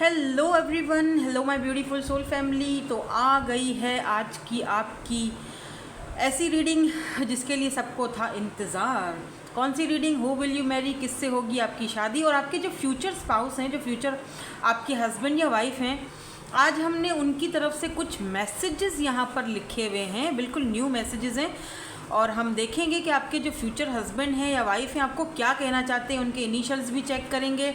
Hello everyone, hello my beautiful soul family. तो आ गई है आज की आपकी ऐसी रीडिंग जिसके लिए सबको था इंतज़ार। कौन सी reading? Who will you marry, किससे होगी आपकी शादी। और आपके जो फ्यूचर स्पाउस हैं, जो फ्यूचर आपके हस्बैंड या वाइफ हैं, आज हमने उनकी तरफ से कुछ मैसेजेस यहाँ पर लिखे हुए हैं, बिल्कुल न्यू मैसेजेस हैं। और हम देखेंगे कि आपके जो फ्यूचर हस्बैंड हैं या वाइफ हैं आपको क्या कहना चाहते हैं। उनके इनिशियल्स भी चेक करेंगे।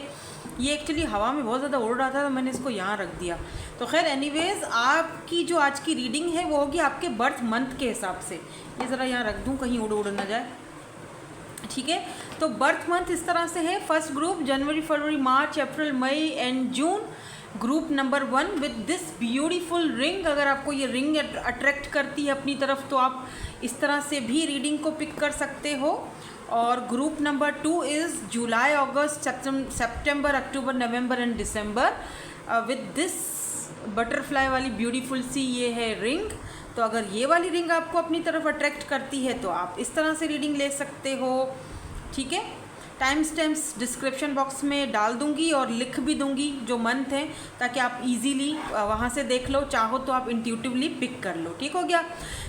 ये एक्चुअली हवा में बहुत ज़्यादा उड़ रहा था तो मैंने इसको यहाँ रख दिया। तो खैर एनीवेज, आपकी जो आज की रीडिंग है वो होगी आपके बर्थ मंथ के हिसाब से। ये ज़रा यहाँ रख दूँ कहीं उड़ ना जाए, ठीक है। तो बर्थ मंथ इस तरह से है। First group January, February, March, April, May and June. Group number 1 with this beautiful ring. अगर आपको ये रिंग अट्रैक्ट करती है अपनी तरफ तो आप इस तरह से भी रीडिंग को पिक कर सकते हो। और group number 2 is July, August, September, October, November and December with this butterfly वाली ब्यूटीफुल सी ये है रिंग। तो अगर ये वाली रिंग आपको अपनी तरफ अट्रैक्ट करती है तो आप इस तरह से रीडिंग ले सकते हो, ठीक है। टाइम स्टैम्प्स डिस्क्रिप्शन बॉक्स में डाल दूंगी और लिख भी दूंगी जो मंथ है, ताकि आप इजीली वहाँ से देख लो। चाहो तो आप इंट्यूटिवली पिक कर लो, ठीक हो गया।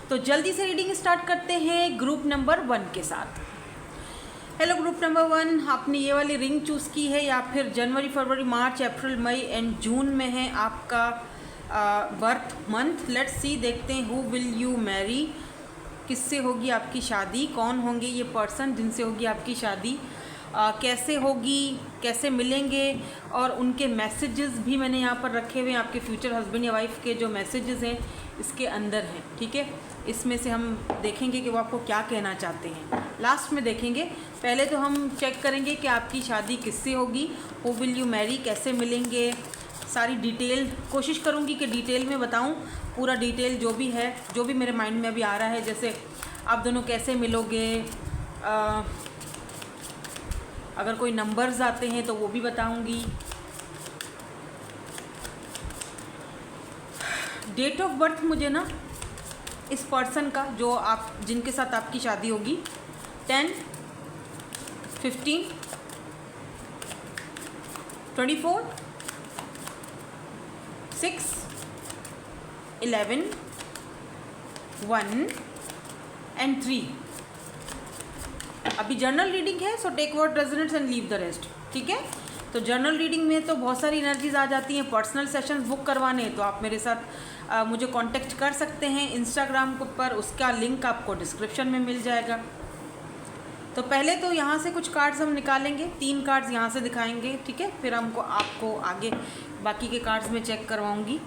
तो जल्दी से रीडिंग स्टार्ट करते हैं ग्रुप नंबर 1 के साथ। हेलो ग्रुप नंबर 1, आपने ये वाली रिंग चूज़ की है या फिर जनवरी, February, March, April, May and जून में है आपका बर्थ मंथ। लेट्स सी, देखते हैं हु विल यू मैरी, किससे होगी आपकी शादी, कौन होंगे ये पर्सन जिनसे होगी आपकी शादी, कैसे होगी, कैसे मिलेंगे। और उनके मैसेजेस भी मैंने यहाँ पर रखे हुए हैं। आपके फ्यूचर हस्बैंड या वाइफ के जो मैसेजेस हैं इसके अंदर हैं, ठीक है। इसमें से हम देखेंगे कि वो आपको क्या कहना चाहते हैं, लास्ट में देखेंगे। पहले तो हम चेक करेंगे कि आपकी शादी किससे होगी, हु विल यू मैरी, कैसे मिलेंगे, सारी डिटेल कोशिश करूँगी कि डिटेल में बताऊँ। पूरा डिटेल जो भी है, जो भी मेरे माइंड में अभी आ रहा है, जैसे आप दोनों कैसे मिलोगे, अगर कोई नंबर्स आते हैं तो वो भी बताऊंगी। डेट ऑफ बर्थ मुझे ना इस पर्सन का, जो आप जिनके साथ आपकी शादी होगी, 10, 15, 24, 6, 11, 1 एंड 3। अभी जर्नल रीडिंग है, so take what resonates and leave the rest, ठीक है। तो जर्नल रीडिंग में तो बहुत सारी एनर्जीज आ जाती हैं। पर्सनल सेशंस बुक करवाने तो आप मेरे साथ मुझे कांटेक्ट कर सकते हैं इंस्टाग्राम पर, उसका लिंक आपको डिस्क्रिप्शन में मिल जाएगा। तो पहले तो यहाँ से कुछ कार्ड्स हम निकालेंगे, 3 कार्ड्स यहाँ से दिखाएंगे, ठीक है। फिर आपको आगे बाकी के कार्ड्स में चेक करवाऊँगी।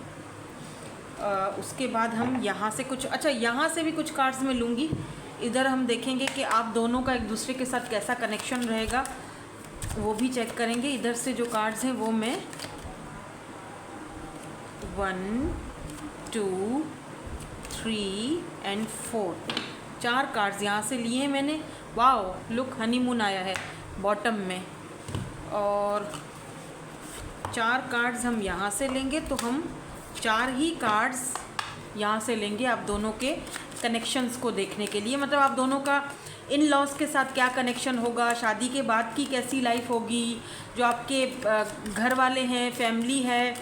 उसके बाद हम यहाँ से कुछ, अच्छा यहाँ से भी कुछ कार्ड्स में लूँगी। इधर हम देखेंगे कि आप दोनों का एक दूसरे के साथ कैसा कनेक्शन रहेगा, वो भी चेक करेंगे। इधर से जो कार्ड्स हैं वो मैं 1, 2, 3 एंड 4, 4 कार्ड्स यहाँ से लिए मैंने। वाओ, लुक, हनीमून आया है बॉटम में। और 4 कार्ड्स हम यहाँ से लेंगे, तो हम 4 ही कार्ड्स यहाँ से लेंगे आप दोनों के कनेक्शंस को देखने के लिए। मतलब आप दोनों का इन लॉज के साथ क्या कनेक्शन होगा, शादी के बाद की कैसी लाइफ होगी, जो आपके घर वाले हैं, फैमिली है,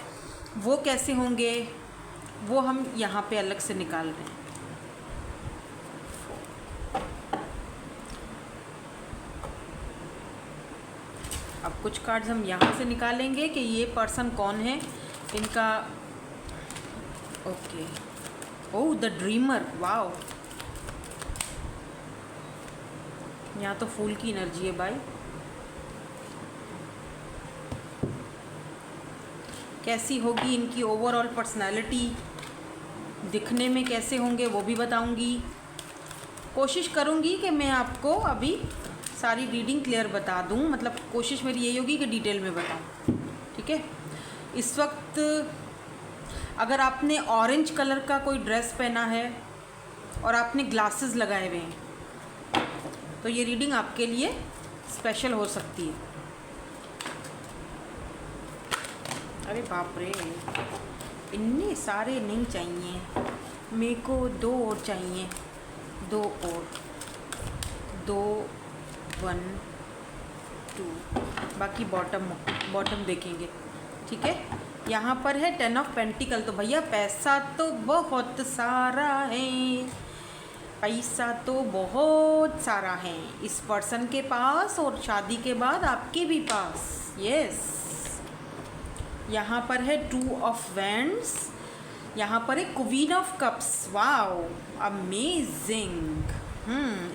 वो कैसे होंगे, वो हम यहाँ पे अलग से निकाल रहे हैं। अब कुछ कार्ड्स हम यहाँ से निकालेंगे कि ये पर्सन कौन है, इनका। Okay, oh the dreamer, wow, यहाँ तो फूल की एनर्जी है भाई। कैसी होगी इनकी ओवरऑल पर्सनालिटी, दिखने में कैसे होंगे वो भी बताऊंगी। कोशिश करूंगी कि मैं आपको अभी सारी रीडिंग क्लियर बता दूं, मतलब कोशिश मेरी यही होगी कि डिटेल में बताऊं, ठीक है। इस वक्त अगर आपने ऑरेंज कलर का कोई ड्रेस पहना है और आपने ग्लासेस लगाए हुए हैं तो ये रीडिंग आपके लिए स्पेशल हो सकती है। अरे बाप रे, इतने सारे नहीं चाहिए मेरे को, 2 और चाहिए, 2 और, 2, 1, 2, बाकी बॉटम देखेंगे। ठीक है। यहाँ पर है 10 ऑफ पेंटिकल, तो भैया पैसा तो बहुत सारा है, पैसा तो बहुत सारा है इस पर्सन के पास और शादी के बाद आपके भी पास। यस। यहाँ पर है 2 ऑफ वैंड्स, यहाँ पर है queen of cups. Wow, amazing,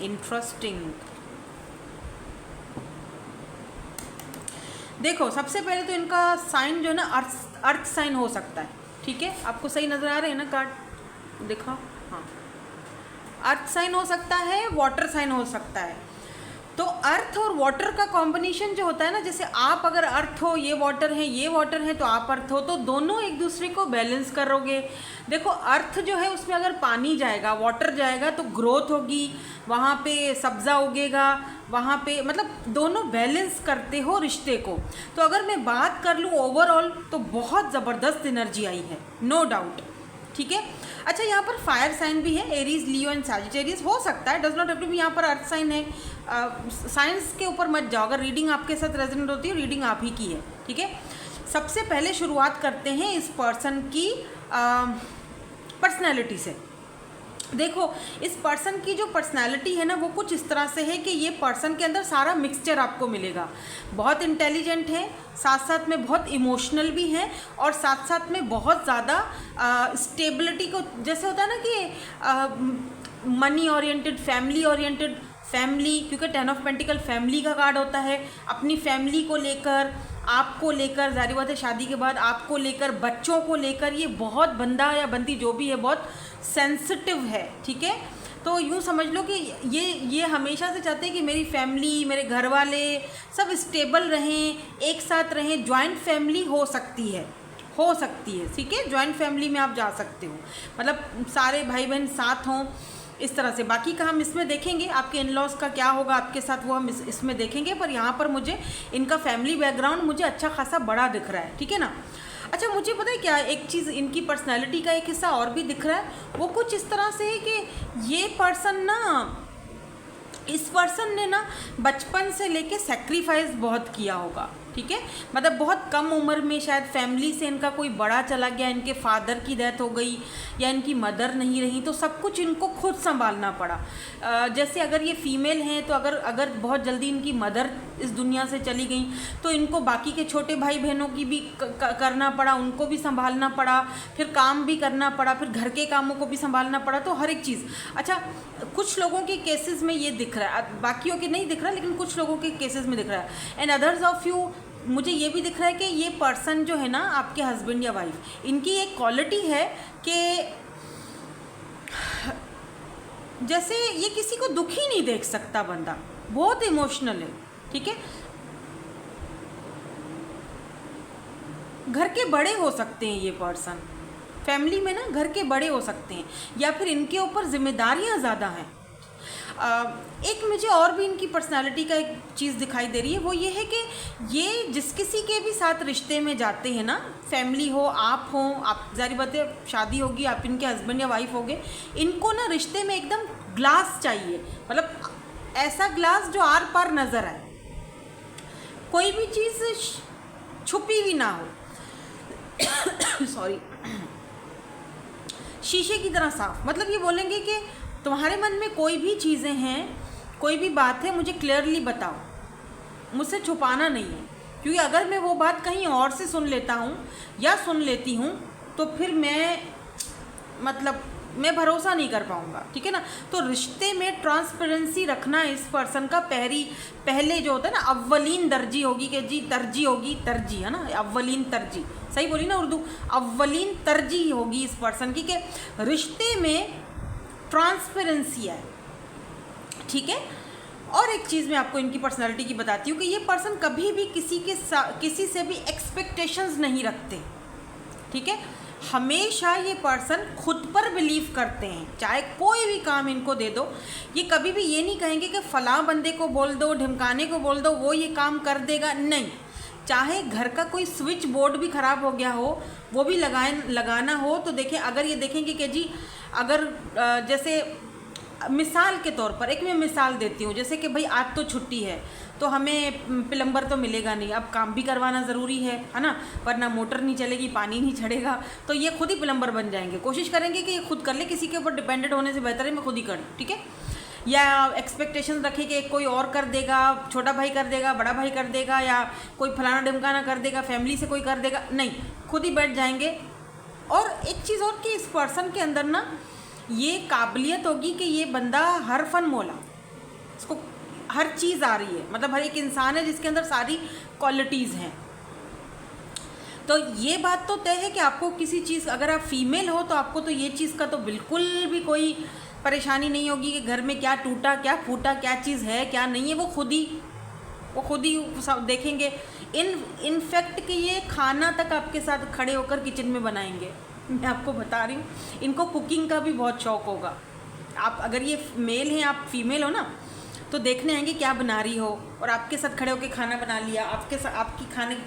interesting. देखो सबसे पहले तो इनका साइन जो है ना अर्थ साइन हो सकता है, ठीक है। आपको सही नज़र आ रहे हैं ना कार्ड, दिखाओ। हाँ, अर्थ साइन हो सकता है, वाटर साइन हो सकता है। तो अर्थ और वाटर का कॉम्बिनेशन जो होता है ना, जैसे आप अगर अर्थ हो, ये वाटर है, ये वाटर है, तो आप अर्थ हो, तो दोनों एक दूसरे को बैलेंस करोगे। देखो अर्थ जो है उसमें अगर पानी जाएगा, वाटर जाएगा, तो ग्रोथ होगी, वहाँ पे सब्ज़ा उगेगा, वहाँ पे मतलब दोनों बैलेंस करते हो रिश्ते को। तो अगर मैं बात कर लूँ ओवरऑल तो बहुत ज़बरदस्त एनर्जी आई है, नो डाउट, ठीक है। अच्छा, यहाँ पर फायर साइन भी है, एरीज, लियो एंड सैजिटेरियस हो सकता है, does not have to be. यहाँ पर अर्थ साइन है। साइंस के ऊपर मत जाओ, अगर रीडिंग आपके साथ रेजोनेट होती है, रीडिंग आप ही की है, ठीक है। सबसे पहले शुरुआत करते हैं इस पर्सन की पर्सनैलिटी से। देखो इस पर्सन की जो पर्सनैलिटी है ना, वो कुछ इस तरह से है कि ये पर्सन के अंदर सारा मिक्सचर आपको मिलेगा। बहुत इंटेलिजेंट है, साथ साथ में बहुत इमोशनल भी है, और साथ साथ में बहुत ज़्यादा स्टेबिलिटी को, जैसे होता है ना कि money oriented, family oriented, family, क्योंकि 10 ऑफ पेंटिकल फैमिली का कार्ड होता है। अपनी फैमिली को लेकर, आपको लेकर, जारी बात है शादी के बाद आपको लेकर, बच्चों को लेकर, ये बहुत बंदा या बंदी जो भी है बहुत सेंसिटिव है, ठीक है। तो यूँ समझ लो कि ये हमेशा से चाहते हैं कि मेरी फैमिली, मेरे घर वाले सब स्टेबल रहें, एक साथ रहें। जॉइंट फैमिली हो सकती है, ठीक है। जॉइंट फैमिली में आप जा सकते हो, मतलब सारे भाई बहन साथ हों, इस तरह से। बाकी का हम इसमें देखेंगे, आपके इन लॉज का क्या होगा आपके साथ, वो हम इसमें देखेंगे। पर यहाँ पर मुझे इनका फैमिली बैकग्राउंड मुझे अच्छा खासा बड़ा दिख रहा है, ठीक है ना। अच्छा, मुझे पता है क्या, एक चीज़ इनकी पर्सनैलिटी का एक हिस्सा और भी दिख रहा है। वो कुछ इस तरह से है कि ये पर्सन ना, इस पर्सन ने ना बचपन से लेके सेक्रीफाइस बहुत किया होगा, ठीक है। मतलब बहुत कम उम्र में शायद फैमिली से इनका कोई बड़ा चला गया, इनके फादर की डेथ हो गई या इनकी मदर नहीं रही, तो सब कुछ इनको खुद संभालना पड़ा। जैसे अगर ये फीमेल हैं तो अगर बहुत जल्दी इनकी मदर इस दुनिया से चली गई, तो इनको बाकी के छोटे भाई बहनों की भी करना पड़ा, उनको भी संभालना पड़ा, फिर काम भी करना पड़ा, फिर घर के कामों को भी संभालना पड़ा, तो हर एक चीज़। अच्छा, कुछ लोगों के केसेस में ये दिख रहा है, बाकियों के नहीं दिख रहा, लेकिन कुछ लोगों के केसेस में दिख रहा है। एंड अदर्स ऑफ यू, मुझे ये भी दिख रहा है कि ये पर्सन जो है ना, आपके हस्बैंड या वाइफ, इनकी एक क्वालिटी है कि जैसे ये किसी को दुखी नहीं देख सकता बंदा, बहुत इमोशनल है, ठीक है। घर के बड़े हो सकते हैं ये पर्सन, फैमिली में ना घर के बड़े हो सकते हैं, या फिर इनके ऊपर जिम्मेदारियां ज़्यादा हैं। एक मुझे और भी इनकी पर्सनालिटी का एक चीज़ दिखाई दे रही है, वो ये है कि ये जिस किसी के भी साथ रिश्ते में जाते हैं ना, फैमिली हो, आप हो, आप जारी बात है शादी होगी, आप इनके हस्बैंड या वाइफ होगे, इनको ना रिश्ते में एकदम ग्लास चाहिए, मतलब ऐसा ग्लास जो आर पार नज़र आए, कोई भी चीज़ छुपी हुई ना हो सॉरी, शीशे की तरह साफ। मतलब ये बोलेंगे कि तुम्हारे मन में कोई भी चीज़ें हैं, कोई भी बात है, मुझे क्लियरली बताओ, मुझसे छुपाना नहीं है, क्योंकि अगर मैं वो बात कहीं और से सुन लेता हूँ या सुन लेती हूँ तो फिर मैं भरोसा नहीं कर पाऊँगा, ठीक है ना। तो रिश्ते में ट्रांसपेरेंसी रखना इस पर्सन का पहले जो होता है ना, अव्वलीन दर्जी होगी कि जी, तरजीह होगी, तरजीह है ना, अव्वलीन तरजीह, सही बोली ना उर्दू, अव्वलीन तरजीह होगी इस पर्सन की कि रिश्ते में ट्रांसपेरेंसी है, ठीक है। और एक चीज़ मैं आपको इनकी पर्सनालिटी की बताती हूँ कि ये पर्सन कभी भी किसी से भी एक्सपेक्टेशंस नहीं रखते, ठीक है। हमेशा ये पर्सन खुद पर बिलीव करते हैं, चाहे कोई भी काम इनको दे दो, ये कभी भी ये नहीं कहेंगे कि फ़लाँ बंदे को बोल दो, ढिमकाने को बोल दो, वो ये काम कर देगा, नहीं। चाहे घर का कोई स्विच बोर्ड भी ख़राब हो गया हो, वो भी लगाना हो, तो देखिए, अगर ये देखेंगे कि जी, अगर जैसे मिसाल के तौर पर एक मैं मिसाल देती हूँ, जैसे कि भाई आज तो छुट्टी है, तो हमें प्लम्बर तो मिलेगा नहीं। अब काम भी करवाना ज़रूरी है ना, वरना मोटर नहीं चलेगी, पानी नहीं चढ़ेगा, तो ये खुद ही प्लम्बर बन जाएंगे। कोशिश करेंगे कि ये खुद कर ले, किसी के ऊपर डिपेंडेंट होने से बेहतर है मैं खुद ही करूँ, ठीक है। या एक्सपेक्टेशन रखे कि कोई और कर देगा, छोटा भाई कर देगा, बड़ा भाई कर देगा, या कोई फलाना ढिमकाना कर देगा, फैमिली से कोई कर देगा, नहीं, खुद ही बैठ जाएंगे। और एक चीज़ और कि इस पर्सन के अंदर ना ये काबिलियत होगी कि ये बंदा हर फन मोला, इसको हर चीज़ आ रही है, मतलब हर एक इंसान है जिसके अंदर सारी क्वालिटीज़ हैं। तो ये बात तो तय है कि आपको किसी चीज़, अगर आप फीमेल हो तो आपको तो ये चीज़ का तो बिल्कुल भी कोई परेशानी नहीं होगी कि घर में क्या टूटा, क्या फूटा, क्या चीज़ है, क्या नहीं है, वो खुद ही सब देखेंगे। इनफैक्ट कि ये खाना तक आपके साथ खड़े होकर किचन में बनाएंगे, मैं आपको बता रही हूँ। इनको कुकिंग का भी बहुत शौक़ होगा। आप अगर ये मेल हैं, आप फीमेल हो ना, तो देखने आएंगे क्या बना रही हो, और आपके साथ खड़े होकर खाना बना लिया, आपकी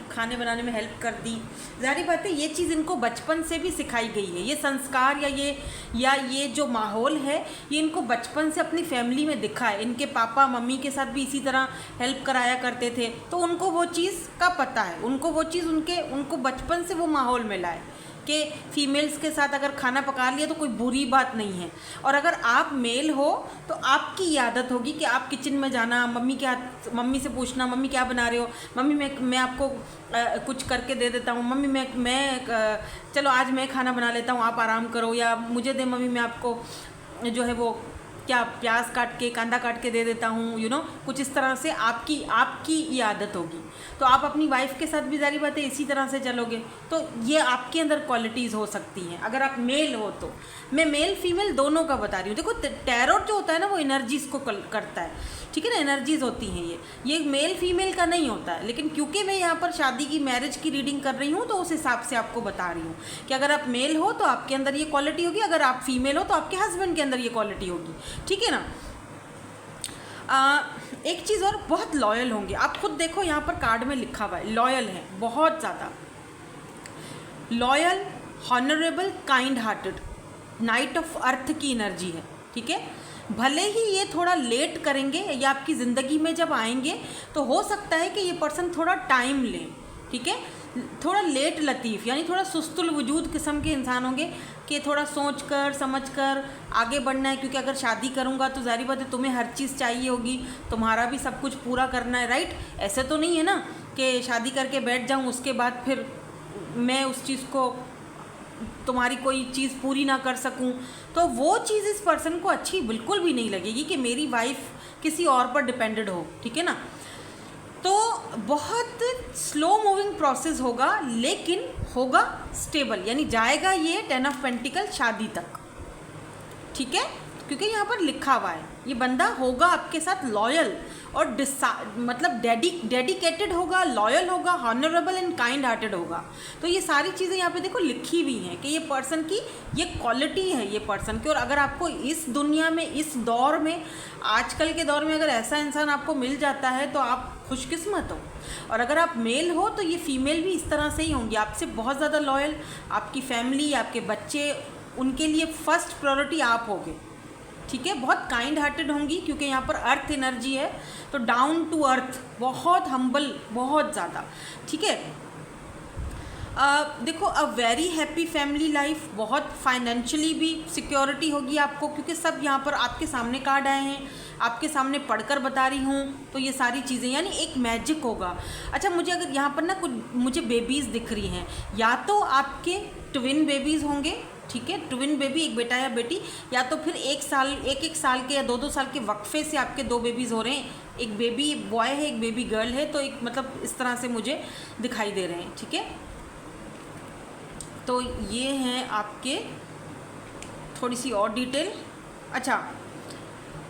खाने बनाने में हेल्प कर दी। ज़ाहिर बात है ये चीज़ इनको बचपन से भी सिखाई गई है। ये संस्कार या ये जो माहौल है, ये इनको बचपन से अपनी फैमिली में दिखा है। इनके पापा मम्मी के साथ भी इसी तरह हेल्प कराया करते थे, तो उनको वो चीज़ का पता है, उनको वो चीज़ उनको बचपन से वो माहौल मिला है कि फीमेल्स के साथ अगर खाना पका लिया तो कोई बुरी बात नहीं है। और अगर आप मेल हो तो आपकी ये आदत होगी कि आप किचन में जाना, मम्मी से पूछना, मम्मी क्या बना रहे हो, मम्मी मैं आपको कुछ करके दे देता हूँ, मम्मी मैं चलो आज मैं खाना बना लेता हूँ, आप आराम करो, या मुझे दे मम्मी, मैं आपको जो है वो क्या प्याज काट के, कांदा काट के दे देता हूँ, कुछ इस तरह से आपकी ये आदत होगी। तो आप अपनी वाइफ के साथ भी ज़ाहिर बात है इसी तरह से चलोगे, तो ये आपके अंदर क्वालिटीज़ हो सकती हैं अगर आप मेल हो तो। मैं मेल फीमेल दोनों का बता रही हूँ। देखो टैरोट जो होता है ना, वो एनर्जीज़ को करता है, ठीक है ना, एनर्जीज़ होती हैं ये मेल फीमेल का नहीं होता है। लेकिन क्योंकि मैं यहाँ पर शादी की, मैरिज की रीडिंग कर रही हूँ, तो उस हिसाब से आपको बता रही हूँ कि अगर आप मेल हो तो आपके अंदर ये क्वालिटी होगी, अगर आप फीमेल हो तो आपके हस्बैंड के अंदर ये क्वालिटी होगी, ठीक है ना। एक चीज़ और, बहुत लॉयल होंगे। आप खुद देखो यहाँ पर कार्ड में लिखा हुआ है, लॉयल है, बहुत ज़्यादा loyal, honourable, kind hearted, night of earth की एनर्जी है, ठीक है। भले ही ये थोड़ा लेट करेंगे, या आपकी ज़िंदगी में जब आएंगे तो हो सकता है कि ये पर्सन थोड़ा टाइम ले, ठीक है, थोड़ा लेट लतीफ़, यानी थोड़ा सुस्तुल वजूद किस्म के इंसान होंगे कि थोड़ा सोच कर समझ कर आगे बढ़ना है। क्योंकि अगर शादी करूँगा तो ज़ाहिर बात है तुम्हें हर चीज़ चाहिए होगी, तुम्हारा भी सब कुछ पूरा करना है, राइट। ऐसे तो नहीं है ना कि शादी करके बैठ जाऊँ, उसके बाद फिर मैं उस चीज़ को, तुम्हारी कोई चीज़ पूरी ना कर सकूं। तो वो चीज़ इस पर्सन को अच्छी बिल्कुल भी नहीं लगेगी कि मेरी वाइफ किसी और पर डिपेंडेड हो, ठीक है ना। तो बहुत स्लो मूविंग प्रोसेस होगा, लेकिन होगा स्टेबल, यानी जाएगा ये 10 ऑफ पेंटिकल शादी तक, ठीक है। क्योंकि यहाँ पर लिखा हुआ है ये बंदा होगा आपके साथ लॉयल और मतलब डेडिकेटेड होगा, लॉयल होगा, हॉनरेबल एंड काइंड हार्टेड होगा। तो ये सारी चीज़ें यहाँ पे देखो लिखी हुई हैं कि ये पर्सन की ये क्वालिटी है ये पर्सन की। और अगर आपको इस दुनिया में, इस दौर में, आजकल के दौर में अगर ऐसा इंसान आपको मिल जाता है तो आप खुशकिस्मत हो। और अगर आप मेल हो तो ये फीमेल भी इस तरह से ही होंगी, आपसे बहुत ज़्यादा लॉयल, आपकी फैमिली, आपके बच्चे, उनके लिए फर्स्ट प्रायोरिटी आप होगे, ठीक है। बहुत काइंड हार्टेड होंगी क्योंकि यहाँ पर अर्थ एनर्जी है, तो डाउन टू अर्थ, बहुत हम्बल, बहुत ज़्यादा, ठीक है। देखो a very happy family life, बहुत फाइनेंशियली भी सिक्योरिटी होगी आपको, क्योंकि सब यहाँ पर आपके सामने कार्ड आए हैं, आपके सामने पढ़कर बता रही हूँ। तो ये सारी चीज़ें यानी एक मैजिक होगा। अच्छा, मुझे अगर यहाँ पर ना कुछ मुझे बेबीज़ दिख रही हैं, या तो आपके ट्विन बेबीज़ होंगे, ठीक है, ट्विन बेबी, एक बेटा या बेटी, या तो फिर एक एक साल के या 2 साल के वक्फे से आपके 2 बेबीज़ हो रहे हैं, एक बेबी बॉय है, एक बेबी गर्ल है। तो एक मतलब इस तरह से मुझे दिखाई दे रहे हैं, ठीक है। तो ये हैं आपके थोड़ी सी और डिटेल। अच्छा,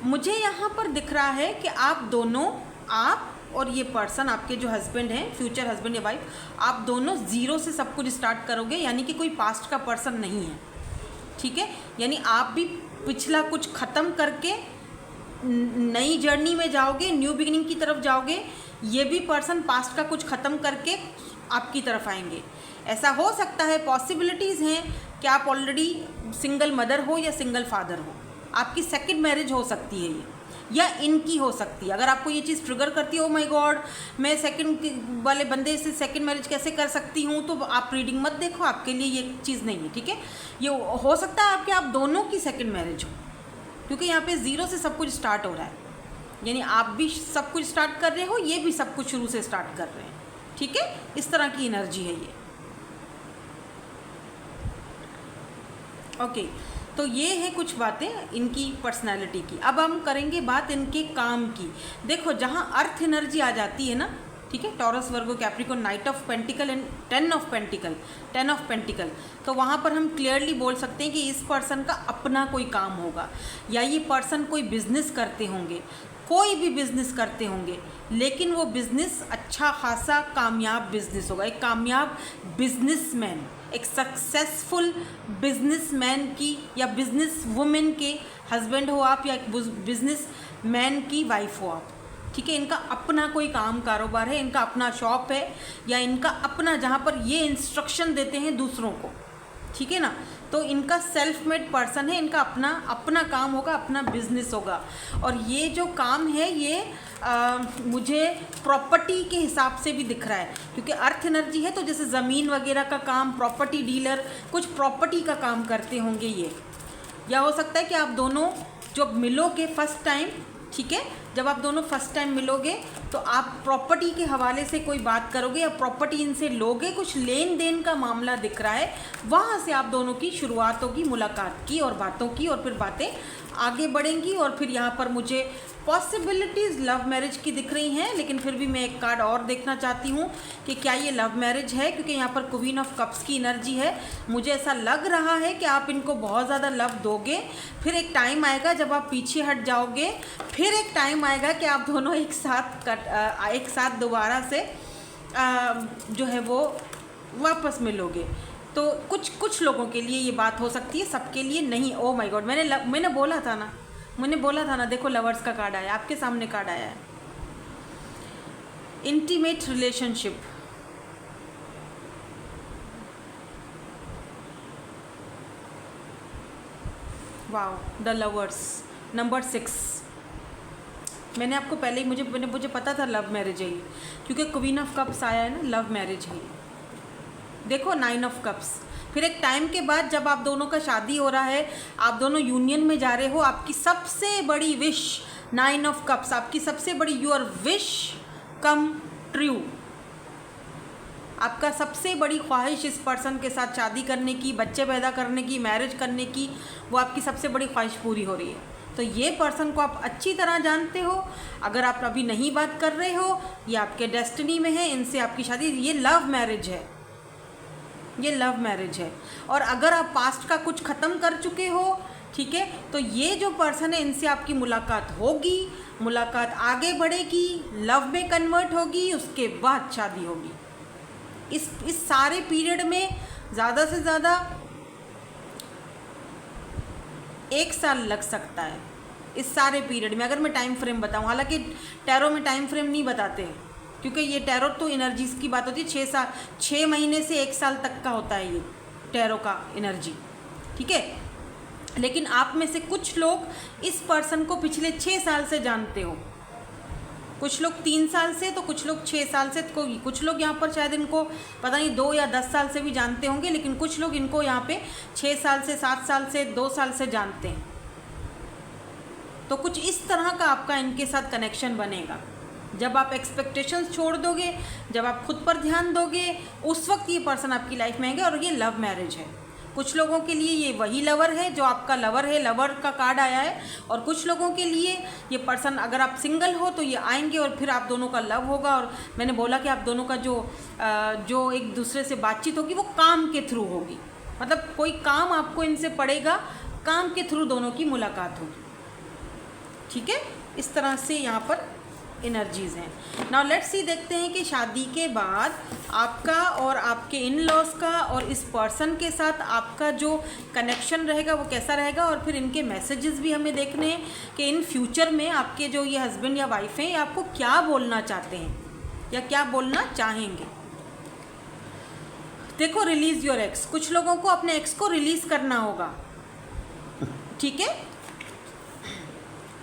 मुझे यहाँ पर दिख रहा है कि आप दोनों, आप और ये पर्सन, आपके जो हस्बैंड हैं, फ्यूचर हस्बैंड या वाइफ, आप दोनों ज़ीरो से सब कुछ स्टार्ट करोगे, यानी कि कोई पास्ट का पर्सन नहीं है, ठीक है। यानी आप भी पिछला कुछ ख़त्म करके नई जर्नी में जाओगे, न्यू बिगिनिंग की तरफ जाओगे। ये भी पर्सन पास्ट का कुछ ख़त्म करके आपकी तरफ आएंगे। ऐसा हो सकता है, पॉसिबिलिटीज़ हैं कि आप ऑलरेडी सिंगल मदर हो या सिंगल फादर हो, आपकी सेकंड मैरिज हो सकती है ये, या इनकी हो सकती है। अगर आपको ये चीज़ ट्रिगर करती है, ओ माय गॉड मैं सेकंड वाले बंदे से सेकंड मैरिज कैसे कर सकती हूँ, तो आप रीडिंग मत देखो, आपके लिए ये चीज़ नहीं है, ठीक है। ये हो सकता है आपके आप दोनों की सेकंड मैरिज हो, क्योंकि यहाँ पे ज़ीरो से सब कुछ स्टार्ट हो रहा है, यानी आप भी सब कुछ स्टार्ट कर रहे हो, ये भी सब कुछ शुरू से स्टार्ट कर रहे हैं, ठीक है। इस तरह की एनर्जी है ये। ओके, तो ये है कुछ बातें इनकी पर्सनालिटी की। अब हम करेंगे बात इनके काम की। देखो जहाँ अर्थ एनर्जी आ जाती है ना, ठीक है, taurus, Virgo, Capricorn, night of pentacle and 10 of pentacle, तो वहाँ पर हम क्लियरली बोल सकते हैं कि इस पर्सन का अपना कोई काम होगा, या ये पर्सन कोई बिजनेस करते होंगे, कोई भी बिजनेस करते होंगे, लेकिन वो बिजनेस अच्छा खासा कामयाब बिजनेस होगा। एक कामयाब बिजनेसमैन, एक सक्सेसफुल बिजनेसमैन की या बिजनेस वुमेन के हस्बैंड हो आप, या एक बिजनेस मैन की वाइफ हो आप, ठीक है। इनका अपना कोई काम कारोबार है, इनका अपना शॉप है, या इनका अपना जहाँ पर ये इंस्ट्रक्शन देते हैं दूसरों को, ठीक है ना। तो इनका सेल्फ मेड पर्सन है, इनका अपना काम होगा, अपना बिजनेस होगा। और ये जो काम है ये मुझे प्रॉपर्टी के हिसाब से भी दिख रहा है, क्योंकि अर्थ एनर्जी है, तो जैसे ज़मीन वगैरह का काम, प्रॉपर्टी डीलर, कुछ प्रॉपर्टी का काम करते होंगे ये। या हो सकता है कि आप दोनों जब मिलोगे फर्स्ट टाइम, ठीक है, जब आप दोनों फर्स्ट टाइम मिलोगे तो आप प्रॉपर्टी के हवाले से कोई बात करोगे या प्रॉपर्टी इनसे लोगे, कुछ लेन देन का मामला दिख रहा है, वहाँ से आप दोनों की शुरुआत होगी मुलाकात की और बातों की, और फिर बातें आगे बढ़ेंगी। और फिर यहाँ पर मुझे पॉसिबिलिटीज़ लव मैरिज की दिख रही हैं, लेकिन फिर भी मैं एक कार्ड और देखना चाहती हूँ कि क्या ये लव मैरिज है, क्योंकि यहाँ पर क्वीन ऑफ कप्स की एनर्जी है। मुझे ऐसा लग रहा है कि आप इनको बहुत ज़्यादा लव दोगे, फिर एक टाइम आएगा जब आप पीछे हट जाओगे, फिर एक टाइम आएगा कि आप दोनों एक साथ दोबारा से जो है वो वापस मिलोगे। तो कुछ लोगों के लिए ये बात हो सकती है, सबके लिए नहीं। ओ माय गॉड, मैंने बोला था ना, देखो लवर्स का कार्ड आया, आपके सामने कार्ड आया है, intimate relationship. Wow, the lovers, number 6। मैंने आपको पहले ही मुझे पता था लव मैरिज है ये, क्योंकि क्वीन ऑफ कप्स आया है ना, लव मैरिज है ये। देखो 9 ऑफ कप्स, फिर एक टाइम के बाद जब आप दोनों का शादी हो रहा है, आप दोनों यूनियन में जा रहे हो, आपकी सबसे बड़ी विश 9 ऑफ कप्स, आपकी सबसे बड़ी योर विश कम ट्रू। आपका सबसे बड़ी ख्वाहिश इस पर्सन के साथ शादी करने की, बच्चे पैदा करने की, मैरिज करने की, वो आपकी सबसे बड़ी ख्वाहिश पूरी हो रही है। तो ये पर्सन को आप अच्छी तरह जानते हो। अगर आप अभी नहीं बात कर रहे हो, ये आपके डेस्टिनी में है, इनसे आपकी शादी, ये लव मैरिज है, ये लव मैरिज है। और अगर आप पास्ट का कुछ ख़त्म कर चुके हो, ठीक है, तो ये जो पर्सन है इनसे आपकी मुलाकात होगी, मुलाकात आगे बढ़ेगी, लव में कन्वर्ट होगी, उसके बाद शादी होगी। इस सारे पीरियड में ज़्यादा से ज़्यादा 1 साल लग सकता है, इस सारे पीरियड में, अगर मैं टाइम फ्रेम बताऊं। हालांकि टैरो में टाइम फ्रेम नहीं बताते हैं, क्योंकि ये टैरो तो एनर्जीज की बात होती है, 6 महीने से 1 साल तक का होता है ये टैरो का एनर्जी, ठीक है। लेकिन आप में से कुछ लोग इस पर्सन को पिछले 6 साल से जानते हो, कुछ लोग 3 साल से, तो कुछ लोग 6 साल से, कुछ लोग यहाँ पर शायद इनको पता नहीं 2 या 10 साल से भी जानते होंगे, लेकिन कुछ लोग इनको यहाँ पे 6 साल से, 7 साल से, 2 साल से जानते हैं। तो कुछ इस तरह का आपका इनके साथ कनेक्शन बनेगा। जब आप एक्सपेक्टेशंस छोड़ दोगे, जब आप खुद पर ध्यान दोगे, उस वक्त ये पर्सन आपकी लाइफ में आएंगे। और ये लव मैरिज है। कुछ लोगों के लिए ये वही लवर है जो आपका लवर है, लवर का कार्ड आया है। और कुछ लोगों के लिए ये पर्सन, अगर आप सिंगल हो तो ये आएंगे और फिर आप दोनों का लव होगा। और मैंने बोला कि आप दोनों का जो एक दूसरे से बातचीत होगी वो काम के थ्रू होगी, मतलब कोई काम आपको इनसे पड़ेगा, काम के थ्रू दोनों की मुलाकात होगी, ठीक है। इस तरह से यहाँ पर एनर्जीज़ हैं। नाउ लेट्स सी, देखते हैं कि शादी के बाद आपका और आपके इन लॉज का और इस पर्सन के साथ आपका जो कनेक्शन रहेगा वो कैसा रहेगा। और फिर इनके मैसेजेस भी हमें देखने हैं कि इन फ्यूचर में आपके जो ये हस्बैंड या वाइफ हैं, ये आपको क्या बोलना चाहते हैं या क्या बोलना चाहेंगे। देखो, रिलीज़ योर एक्स, कुछ लोगों को अपने एक्स को रिलीज़ करना होगा, ठीक है।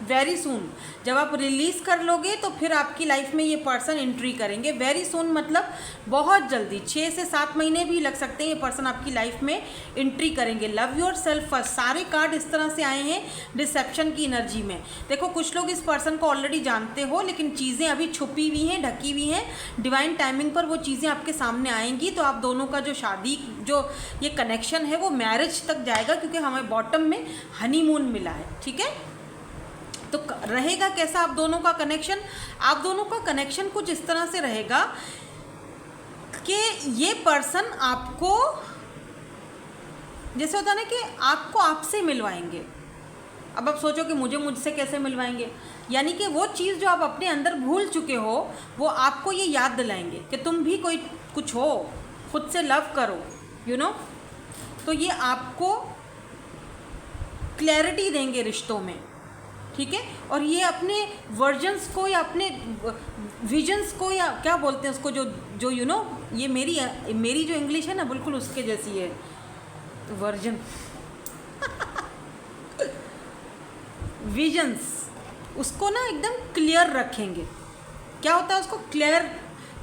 Very soon. जब आप रिलीज़ कर लोगे तो फिर आपकी लाइफ में ये पर्सन एंट्री करेंगे। वेरी सून मतलब बहुत जल्दी, 6 से 7 महीने भी लग सकते हैं, ये पर्सन आपकी लाइफ में एंट्री करेंगे। लव योर सेल्फ फर्स्ट, सारे कार्ड इस तरह से आए हैं डिसेप्शन की एनर्जी में। देखो कुछ लोग इस पर्सन को ऑलरेडी जानते हो, लेकिन चीज़ें अभी छुपी हुई हैं, ढकी हुई हैं। डिवाइन टाइमिंग पर वो चीज़ें आपके सामने आएंगी, तो आप दोनों का जो शादी, जो ये कनेक्शन है वो मैरिज तक जाएगा, क्योंकि हमें बॉटम में हनीमून मिला है। ठीक है, तो रहेगा कैसा आप दोनों का कनेक्शन? आप दोनों का कनेक्शन कुछ इस तरह से रहेगा कि ये पर्सन आपको, जैसे होता है ना कि आपको आपसे मिलवाएंगे। अब आप सोचो कि मुझसे कैसे मिलवाएंगे, यानी कि वो चीज़ जो आप अपने अंदर भूल चुके हो वो आपको ये याद दिलाएंगे कि तुम भी कोई कुछ हो, खुद से लव करो, यू नो। तो ये आपको क्लैरिटी देंगे रिश्तों में, ठीक है। और ये अपने वर्जन्स को या अपने विजन्स को, या क्या बोलते हैं उसको, जो यू नो, ये मेरी जो इंग्लिश है ना बिल्कुल उसके जैसी है, वर्जन विजन्स, उसको ना एकदम क्लियर रखेंगे। क्या होता है उसको क्लियर,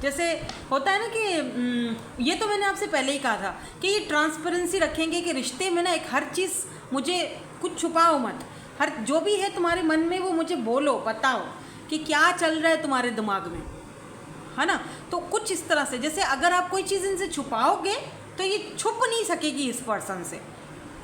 जैसे होता है ना कि ये तो मैंने आपसे पहले ही कहा था कि ये ट्रांसपेरेंसी रखेंगे कि रिश्ते में ना एक हर चीज़, मुझे कुछ छुपाओ मत, हर जो भी है तुम्हारे मन में वो मुझे बोलो, बताओ कि क्या चल रहा है तुम्हारे दिमाग में, है ना। तो कुछ इस तरह से, जैसे अगर आप कोई चीज़ इनसे छुपाओगे तो ये छुप नहीं सकेगी इस पर्सन से।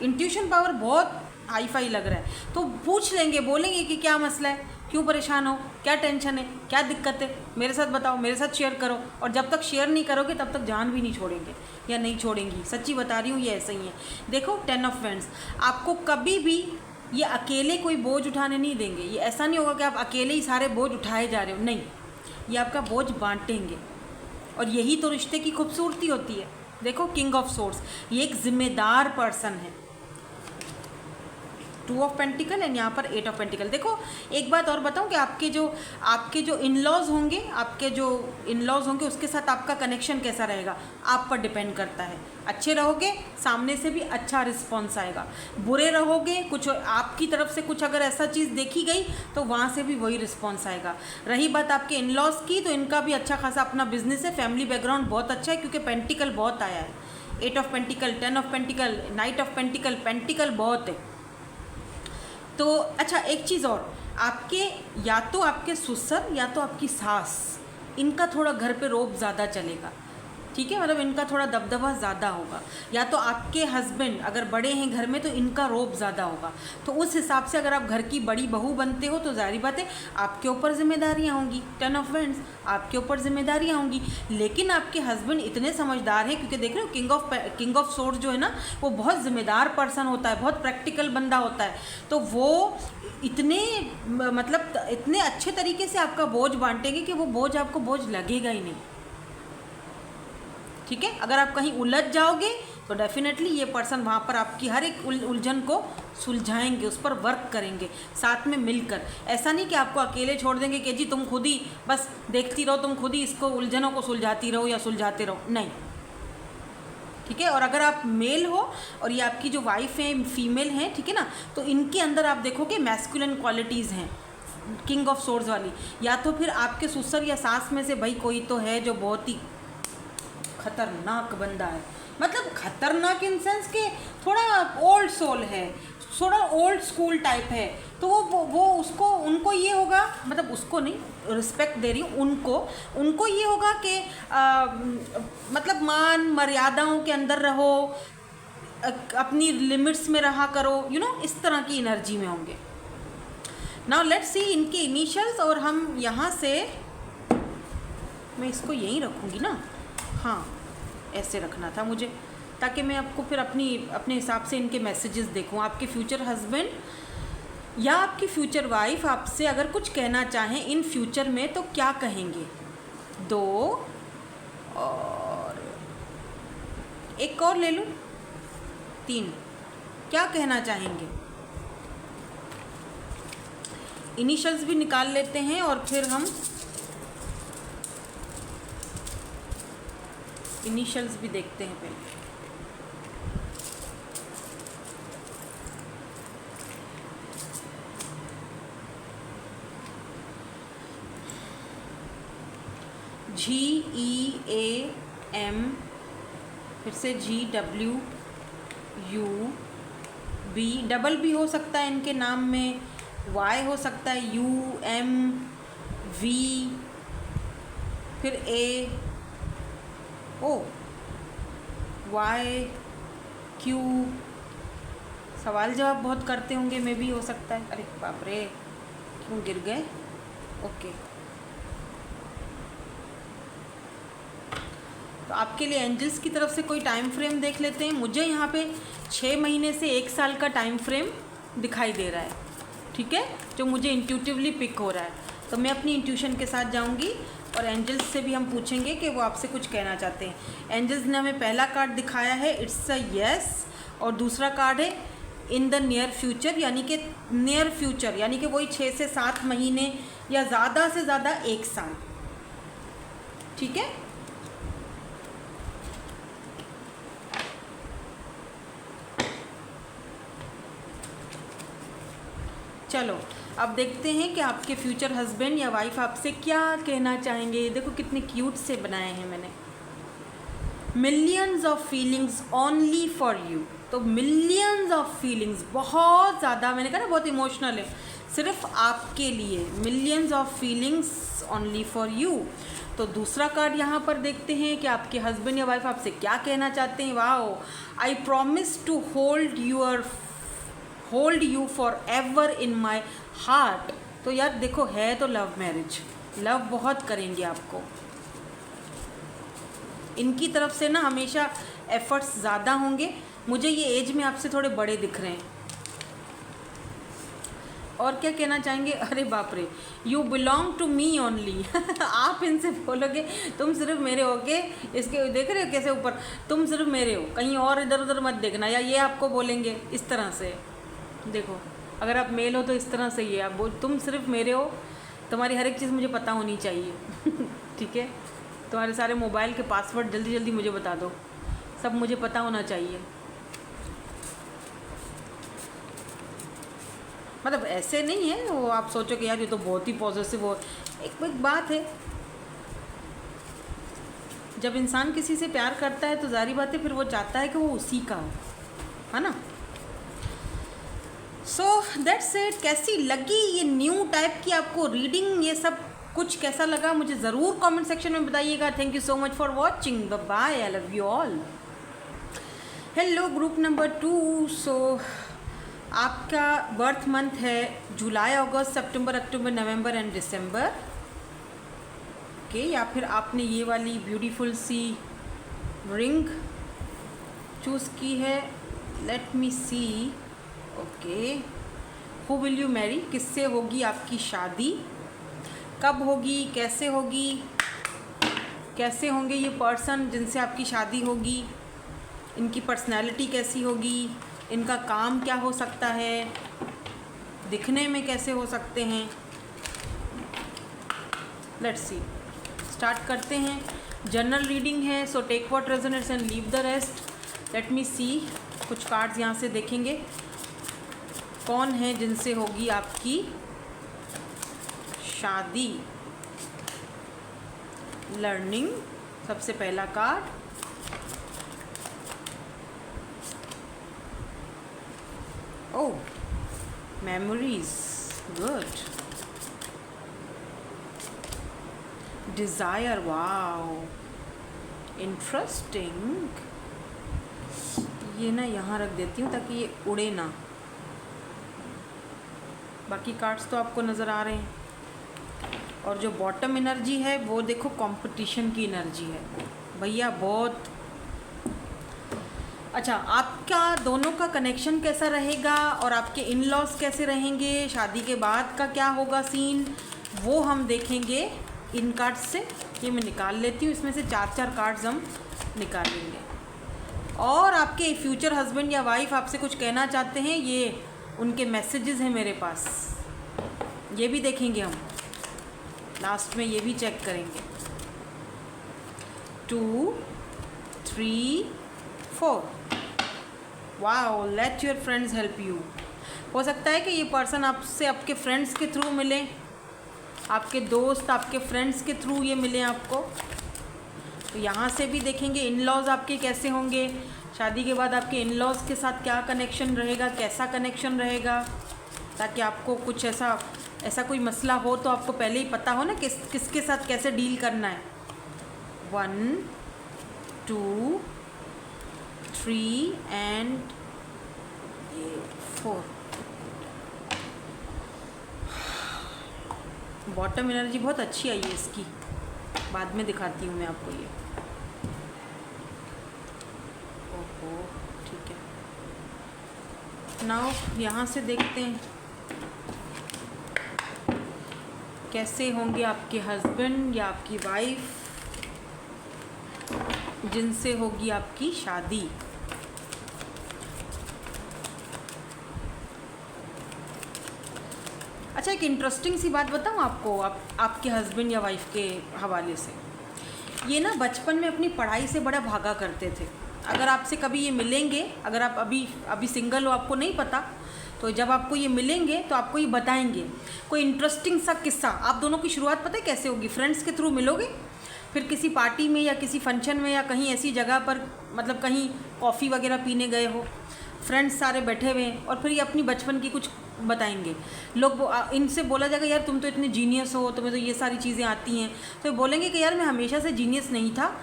इंट्यूशन पावर बहुत हाई फाई लग रहा है, तो पूछ लेंगे, बोलेंगे कि क्या मसला है, क्यों परेशान हो, क्या टेंशन है, क्या दिक्कत है, मेरे साथ बताओ, मेरे साथ शेयर करो। और जब तक शेयर नहीं करोगे तब तक जान भी नहीं छोड़ेंगे या नहीं छोड़ेंगी। सच्ची बता रही हूँ, ये ऐसा ही है। देखो 10 ऑफ वैंड्स, आपको कभी भी ये अकेले कोई बोझ उठाने नहीं देंगे। ये ऐसा नहीं होगा कि आप अकेले ही सारे बोझ उठाए जा रहे हो, नहीं, ये आपका बोझ बांटेंगे। और यही तो रिश्ते की खूबसूरती होती है। देखो किंग ऑफ सोर्ड्स, ये एक जिम्मेदार पर्सन है। 2 ऑफ पेंटिकल एंड यहाँ पर 8 ऑफ पेंटिकल। देखो एक बात और बताऊँ कि आपके जो इन-लॉज होंगे, उसके साथ आपका कनेक्शन कैसा रहेगा आप पर डिपेंड करता है। अच्छे रहोगे, सामने से भी अच्छा रिस्पॉन्स आएगा। बुरे रहोगे, कुछ आपकी तरफ से कुछ अगर ऐसा चीज़ देखी गई तो वहाँ से भी वही रिस्पॉन्स आएगा। रही बात आपके इन-लॉज की, तो इनका भी अच्छा खासा अपना बिजनेस है, फैमिली बैकग्राउंड बहुत अच्छा है, क्योंकि पेंटिकल बहुत आया है। 8 of pentacle, 10 of pentacle, night of pentacle, pentacle बहुत है। तो अच्छा एक चीज़ और, आपके या तो आपके ससुर या तो आपकी सास, इनका थोड़ा घर पे रोब ज़्यादा चलेगा, ठीक है, मतलब इनका थोड़ा दबदबा ज़्यादा होगा। या तो आपके हस्बैंड अगर बड़े हैं घर में तो इनका रोब ज़्यादा होगा। तो उस हिसाब से अगर आप घर की बड़ी बहू बनते हो तो ज़ाहिर बात है आपके ऊपर जिम्मेदारियाँ होंगी। 10 ऑफ वैंड्स, आपके ऊपर जिम्मेदारियाँ होंगी। लेकिन आपके हस्बैंड इतने समझदार हैं, क्योंकि देख रहे हो किंग ऑफ सोर्ड्स जो है ना, वो बहुत जिम्मेदार पर्सन होता है, बहुत प्रैक्टिकल बंदा होता है। तो वो इतने मतलब इतने अच्छे तरीके से आपका बोझ बांटेंगे कि वो बोझ आपको बोझ लगेगा ही नहीं, ठीक है। अगर आप कहीं उलझ जाओगे तो डेफिनेटली ये पर्सन वहाँ पर आपकी हर एक उलझन को सुलझाएंगे, उस पर वर्क करेंगे साथ में मिलकर। ऐसा नहीं कि आपको अकेले छोड़ देंगे कि जी तुम खुद ही बस देखती रहो, तुम खुद ही इसको उलझनों को सुलझाती रहो या सुलझाते रहो, नहीं, ठीक है। और अगर आप मेल हो और ये आपकी जो वाइफ है फीमेल हैं, ठीक है ना, तो इनके अंदर आप देखोगे मैस्कुलिन क्वालिटीज़ हैं किंग ऑफ सोर्ड्स वाली। या तो फिर आपके ससुर या सास में से भाई कोई तो है जो बहुत ही खतरनाक बंदा है, मतलब खतरनाक इन सेंस के थोड़ा ओल्ड सोल है, थोड़ा ओल्ड स्कूल टाइप है। तो वो उनको ये होगा, मतलब उसको नहीं, रिस्पेक्ट दे रही हूँ, उनको ये होगा कि मतलब मान मर्यादाओं के अंदर रहो, अपनी लिमिट्स में रहा करो, यू नो, इस तरह की एनर्जी में होंगे। नाउ लेट्स सी इनके इनिशियल्स। और हम यहाँ से, मैं इसको यहीं रखूँगी ना, हाँ ऐसे रखना था मुझे, ताकि मैं आपको फिर अपने हिसाब से इनके मैसेजेस देखूँ। आपके फ्यूचर हस्बैंड या आपकी फ्यूचर वाइफ आपसे अगर कुछ कहना चाहें इन फ्यूचर में तो क्या कहेंगे? 2 और एक और ले लूँ, 3, क्या कहना चाहेंगे? इनिशियल्स भी निकाल लेते हैं और फिर हम इनिशियल्स भी देखते हैं पहले। GEAM, फिर से GWUB, डबल भी हो सकता है इनके नाम में, Y हो सकता है UMV, फिर YQ। सवाल जवाब बहुत करते होंगे, में भी हो सकता है। अरे बाप रे, क्यों गिर गए? ओके, तो आपके लिए एंजल्स की तरफ से कोई टाइम फ्रेम देख लेते हैं। मुझे यहाँ पे 6 महीने से 1 साल का टाइम फ्रेम दिखाई दे रहा है, ठीक है, जो मुझे इंट्यूटिवली पिक हो रहा है। तो मैं अपनी इंट्यूशन के साथ जाऊँगी और एंजल्स से भी हम पूछेंगे कि वो आपसे कुछ कहना चाहते हैं। एंजल्स ने हमें पहला कार्ड दिखाया है, इट्स अ यस, और दूसरा कार्ड है इन द नियर फ्यूचर, यानी कि नियर फ्यूचर यानी कि वही 6 से 7 महीने या ज़्यादा से ज़्यादा 1 साल, ठीक है। चलो अब देखते हैं कि आपके फ्यूचर हस्बैंड या वाइफ आपसे क्या कहना चाहेंगे। देखो कितने क्यूट से बनाए हैं मैंने। Millions of feelings only for you, तो मिलियंस ऑफ फीलिंग्स, बहुत ज़्यादा, मैंने कहा ना बहुत इमोशनल है, सिर्फ आपके लिए, millions of feelings only for you. तो दूसरा कार्ड यहाँ पर देखते हैं कि आपके हस्बैंड या वाइफ आपसे क्या कहना चाहते हैं। Wow, I promise to hold you for ever in my heart. तो यार देखो, है तो लव मैरिज, लव बहुत करेंगे आपको। इनकी तरफ से ना हमेशा एफर्ट्स ज़्यादा होंगे। मुझे ये एज में आपसे थोड़े बड़े दिख रहे हैं। और क्या कहना चाहेंगे? अरे बाप रे, you belong to me only. आप इनसे बोलोगे तुम सिर्फ मेरे हो के, इसके देख रहे हो कैसे ऊपर, तुम सिर्फ मेरे हो, कहीं और इधर उधर मत देखना, या ये आपको बोलेंगे इस तरह से। देखो, अगर आप मेल हो तो इस तरह से ये आप तुम सिर्फ मेरे हो, तुम्हारी हर एक चीज़ मुझे पता होनी चाहिए। ठीक है, तुम्हारे सारे मोबाइल के पासवर्ड जल्दी जल्दी मुझे बता दो, सब मुझे पता होना चाहिए। मतलब ऐसे नहीं है वो, आप सोचो कि यार ये तो बहुत ही पॉजिटिव हो। एक बात है, जब इंसान किसी से प्यार करता है तो जारी बात है फिर वो चाहता है कि वो उसी का हो, है ना। So that's it. कैसी लगी ये न्यू टाइप की आपको रीडिंग, ये सब कुछ कैसा लगा मुझे ज़रूर कमेंट सेक्शन में बताइएगा। Thank you so much for watching, bye bye, I love you all. Hello group number 2। So आपका बर्थ मंथ है जुलाई, अगस्त, सितंबर, अक्टूबर, नवंबर एंड दिसंबर, ओके। या फिर आपने ये वाली ब्यूटीफुल सी रिंग चूज़ की है। Let me see, okay. Who will you marry, किससे होगी आपकी शादी, कब होगी, कैसे होगी, कैसे होंगे ये पर्सन जिनसे आपकी शादी होगी, इनकी पर्सनैलिटी कैसी होगी, इनका काम क्या हो सकता है, दिखने में कैसे हो सकते हैं। लेट्स सी, स्टार्ट करते हैं। जनरल रीडिंग है, so take what resonates and leave the rest. Let me see, कुछ कार्ड्स यहाँ से देखेंगे कौन है जिनसे होगी आपकी शादी। लर्निंग, सबसे पहला card, oh memories, good. Desire, wow interesting. ये ना यहाँ रख देती हूँ ताकि ये उड़े ना। बाकी कार्ड्स तो आपको नज़र आ रहे हैं। और जो बॉटम एनर्जी है वो देखो कंपटीशन की एनर्जी है भैया, बहुत अच्छा। आपका दोनों का कनेक्शन कैसा रहेगा और आपके इन लॉज कैसे रहेंगे, शादी के बाद का क्या होगा सीन, वो हम देखेंगे इन कार्ड्स से। ये मैं निकाल लेती हूँ, इसमें से 4 कार्ड्स हम निकालेंगे। और आपके फ्यूचर हस्बैंड या वाइफ आपसे कुछ कहना चाहते हैं, ये उनके मैसेजेस हैं मेरे पास, ये भी देखेंगे हम लास्ट में, ये भी चेक करेंगे। 2 3 4, wow, let your friends help you. हो सकता है कि ये पर्सन आपसे आपके फ्रेंड्स के थ्रू मिले, आपके दोस्त, आपके फ्रेंड्स के थ्रू ये मिले आपको। तो यहाँ से भी देखेंगे इन लॉज आपके कैसे होंगे, शादी के बाद आपके इन लॉज के साथ क्या कनेक्शन रहेगा, कैसा कनेक्शन रहेगा, ताकि आपको कुछ ऐसा कोई मसला हो तो आपको पहले ही पता हो ना किसके साथ कैसे डील करना है। 1 2 3 एंड 4। बॉटम एनर्जी बहुत अच्छी आई है इसकी, बाद में दिखाती हूँ मैं आपको ये। ओहो ठीक है। नाउ यहाँ से देखते हैं कैसे होंगे आपके हस्बैंड या आपकी वाइफ जिनसे होगी आपकी शादी। अच्छा, एक इंटरेस्टिंग सी बात बताऊँ आपको, आपके हस्बैंड या वाइफ के हवाले से। ये ना बचपन में अपनी पढ़ाई से बड़ा भागा करते थे। अगर आपसे कभी ये मिलेंगे, अगर आप अभी सिंगल हो, आपको नहीं पता, तो जब आपको ये मिलेंगे तो आपको ये बताएंगे कोई इंटरेस्टिंग सा किस्सा। आप दोनों की शुरुआत पता है कैसे होगी? फ्रेंड्स के थ्रू मिलोगे, फिर किसी पार्टी में या किसी फंक्शन में या कहीं ऐसी जगह पर, मतलब कहीं कॉफ़ी वगैरह पीने गए हो, फ्रेंड्स सारे बैठे हुए हैं, और फिर ये अपनी बचपन की कुछ बताएंगे। लोग इनसे बोला जाएगा यार तुम तो इतने जीनियस हो, तुम्हें तो ये सारी चीज़ें आती हैं। तो ये बोलेंगे कि यार मैं हमेशा से जीनियस नहीं था,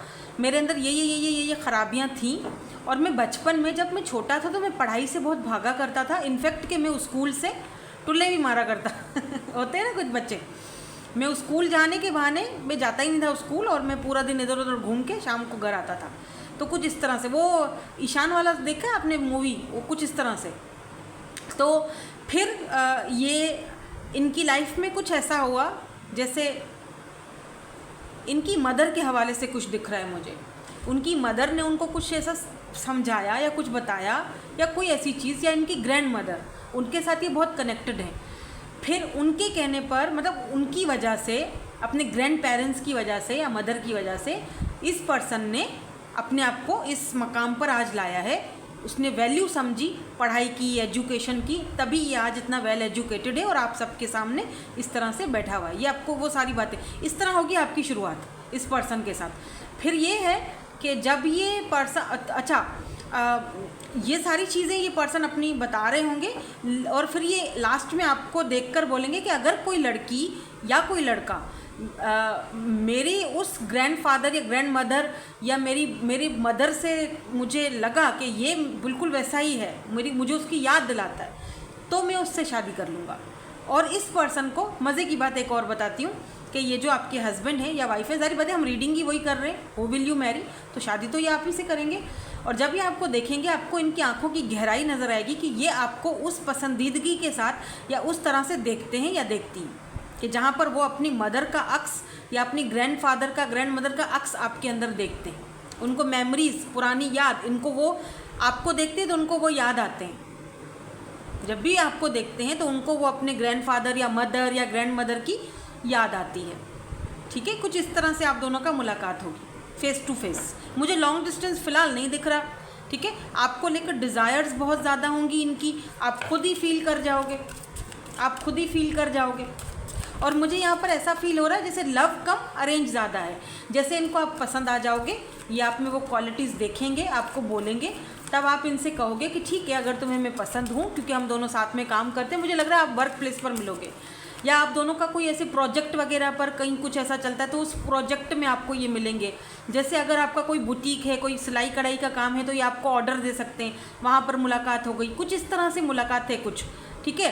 मेरे अंदर ये ख़राबियाँ थीं, और मैं बचपन में जब मैं छोटा था तो मैं पढ़ाई से बहुत भागा करता था। इनफैक्ट कि मैं उस स्कूल से टुल्ले भी मारा करता होते हैं ना कुछ बच्चे। मैं उस स्कूल जाने के बहाने मैं जाता ही नहीं था उस स्कूल, और मैं पूरा दिन इधर उधर घूम के शाम को घर आता था। तो कुछ इस तरह से, वो ईशान वाला देखा है आपने मूवी, वो कुछ इस तरह से। तो फिर ये इनकी लाइफ में कुछ ऐसा हुआ, जैसे इनकी मदर के हवाले से कुछ दिख रहा है मुझे। उनकी मदर ने उनको कुछ ऐसा समझाया या कुछ बताया या कोई ऐसी चीज़, या इनकी ग्रैंड मदर, उनके साथ ये बहुत कनेक्टेड है। फिर उनके कहने पर, मतलब उनकी वजह से, अपने ग्रैंड पेरेंट्स की वजह से या मदर की वजह से, इस पर्सन ने अपने आप को इस मकाम पर आज लाया है। उसने वैल्यू समझी पढ़ाई की, एजुकेशन की, तभी ये आज इतना वेल एजुकेटेड है और आप सबके सामने इस तरह से बैठा हुआ है। ये आपको वो सारी बातें, इस तरह होगी आपकी शुरुआत इस पर्सन के साथ। फिर ये है कि जब ये पर्सन, ये सारी चीज़ें ये पर्सन अपनी बता रहे होंगे, और फिर ये लास्ट में आपको देखकर बोलेंगे कि अगर कोई लड़की या कोई लड़का मेरी उस ग्रैंडफादर या ग्रैंड मदर या मेरी मदर से मुझे लगा कि ये बिल्कुल वैसा ही है, मुझे उसकी याद दिलाता है, तो मैं उससे शादी कर लूँगा। और इस पर्सन को मज़े की बात एक और बताती हूँ कि ये जो आपके हस्बैंड है या वाइफ है, सारी बातें हम रीडिंग ही वही कर रहे हैं, हु विल यू मैरी, तो शादी तो ये आप ही से करेंगे। और जब ये आपको देखेंगे, आपको इनकी आंखों की गहराई नज़र आएगी कि ये आपको उस पसंदीदगी के साथ या उस तरह से देखते हैं या देखती हैं कि जहाँ पर वो अपनी मदर का अक्स या अपनी ग्रैंडफादर का, ग्रैंड मदर का अक्स आपके अंदर देखते हैं। उनको मेमोरीज, पुरानी याद, इनको वो आपको देखते हैं तो उनको वो याद आते हैं। जब भी आपको देखते हैं तो उनको वो अपने ग्रैंडफादर या मदर या ग्रैंड मदर की याद आती है। ठीक है, कुछ इस तरह से आप दोनों का मुलाकात होगी फेस टू फेस। मुझे लॉन्ग डिस्टेंस फ़िलहाल नहीं दिख रहा। ठीक है, आपको लेकर डिज़ायर्स बहुत ज़्यादा होंगी इनकी, आप खुद ही फील कर जाओगे, आप खुद ही फील कर जाओगे। और मुझे यहाँ पर ऐसा फील हो रहा है जैसे लव कम अरेंज ज़्यादा है, जैसे इनको आप पसंद आ जाओगे, ये आप में वो क्वालिटीज़ देखेंगे, आपको बोलेंगे, तब आप इनसे कहोगे कि ठीक है अगर तुम्हें मैं पसंद हूँ, क्योंकि हम दोनों साथ में काम करते हैं। मुझे लग रहा है आप वर्क प्लेस पर मिलोगे, या आप दोनों का कोई ऐसे प्रोजेक्ट वगैरह पर कहीं कुछ ऐसा चलता है तो उस प्रोजेक्ट में आपको ये मिलेंगे। जैसे अगर आपका कोई बुटीक है, कोई सिलाई कढ़ाई का काम है, तो ये आपको ऑर्डर दे सकते हैं, वहाँ पर मुलाकात हो गई, कुछ इस तरह से मुलाकात है कुछ। ठीक है,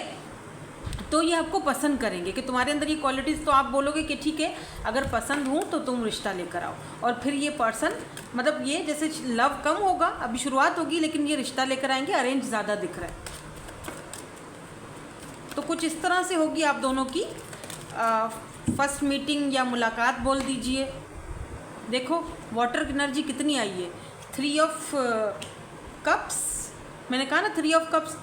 तो ये आपको पसंद करेंगे कि तुम्हारे अंदर ये क्वालिटीज़, तो आप बोलोगे कि ठीक है अगर पसंद हूँ तो तुम रिश्ता लेकर आओ। और फिर ये पर्सन, मतलब ये जैसे लव कम होगा, अभी शुरुआत होगी, लेकिन ये रिश्ता लेकर आएंगे, अरेंज ज़्यादा दिख रहा है। तो कुछ इस तरह से होगी आप दोनों की फर्स्ट मीटिंग या मुलाकात बोल दीजिए। देखो वाटर एनर्जी कितनी आई है, 3 ऑफ कप्स, मैंने कहा ना 3 ऑफ कप्स,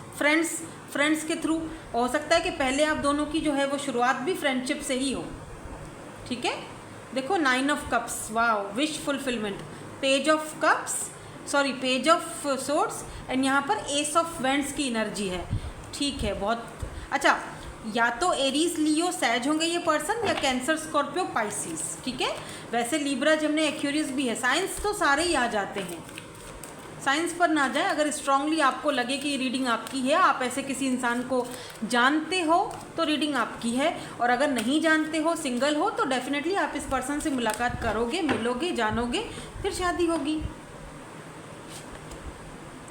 फ्रेंड्स के थ्रू हो सकता है कि पहले आप दोनों की जो है वो शुरुआत भी फ्रेंडशिप से ही हो। ठीक है, देखो 9 of cups, wow, wish fulfilment, page of cups, sorry page of swords, and यहाँ पर एस ऑफ वेंड्स की एनर्जी है। ठीक है, बहुत अच्छा। या तो एरीज लियो सैज होंगे ये पर्सन, या कैंसर स्कॉर्पियो पाइसिस, ठीक है। वैसे लिब्रा जेमिनी एक्वेरियस भी है। साइंस तो सारे ही आ जाते हैं, साइंस पर ना जाए। अगर स्ट्रांगली आपको लगे कि ये रीडिंग आपकी है, आप ऐसे किसी इंसान को जानते हो तो रीडिंग आपकी है, और अगर नहीं जानते हो, सिंगल हो, तो डेफिनेटली आप इस पर्सन से मुलाकात करोगे, मिलोगे, जानोगे, फिर शादी होगी।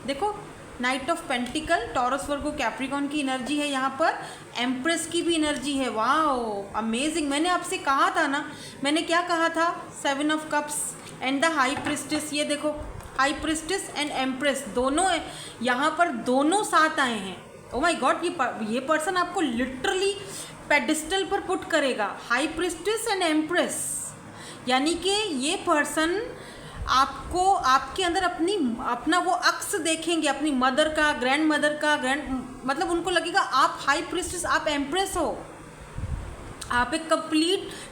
देखो night of pentacle, Taurus Virgo Capricorn की एनर्जी है यहाँ पर, एम्प्रेस की भी एनर्जी है। Wow amazing. मैंने आपसे कहा था ना, मैंने क्या कहा था, 7 of cups and the high priestess. ये देखो हाई प्रिस्टेस एंड एम्प्रेस दोनों यहाँ पर, दोनों साथ आए हैं। ओ माय गॉड, ये पर्सन आपको लिटरली पेडिस्टल पर पुट करेगा, हाई प्रिस्टेस एंड एम्प्रेस। यानी कि ये पर्सन आपको, आपके अंदर अपना वो अक्स देखेंगे, अपनी मदर का, ग्रैंड मदर का, मतलब उनको लगेगा आप हाई प्रिस्टेस, आप एम्प्रेस हो, आप एक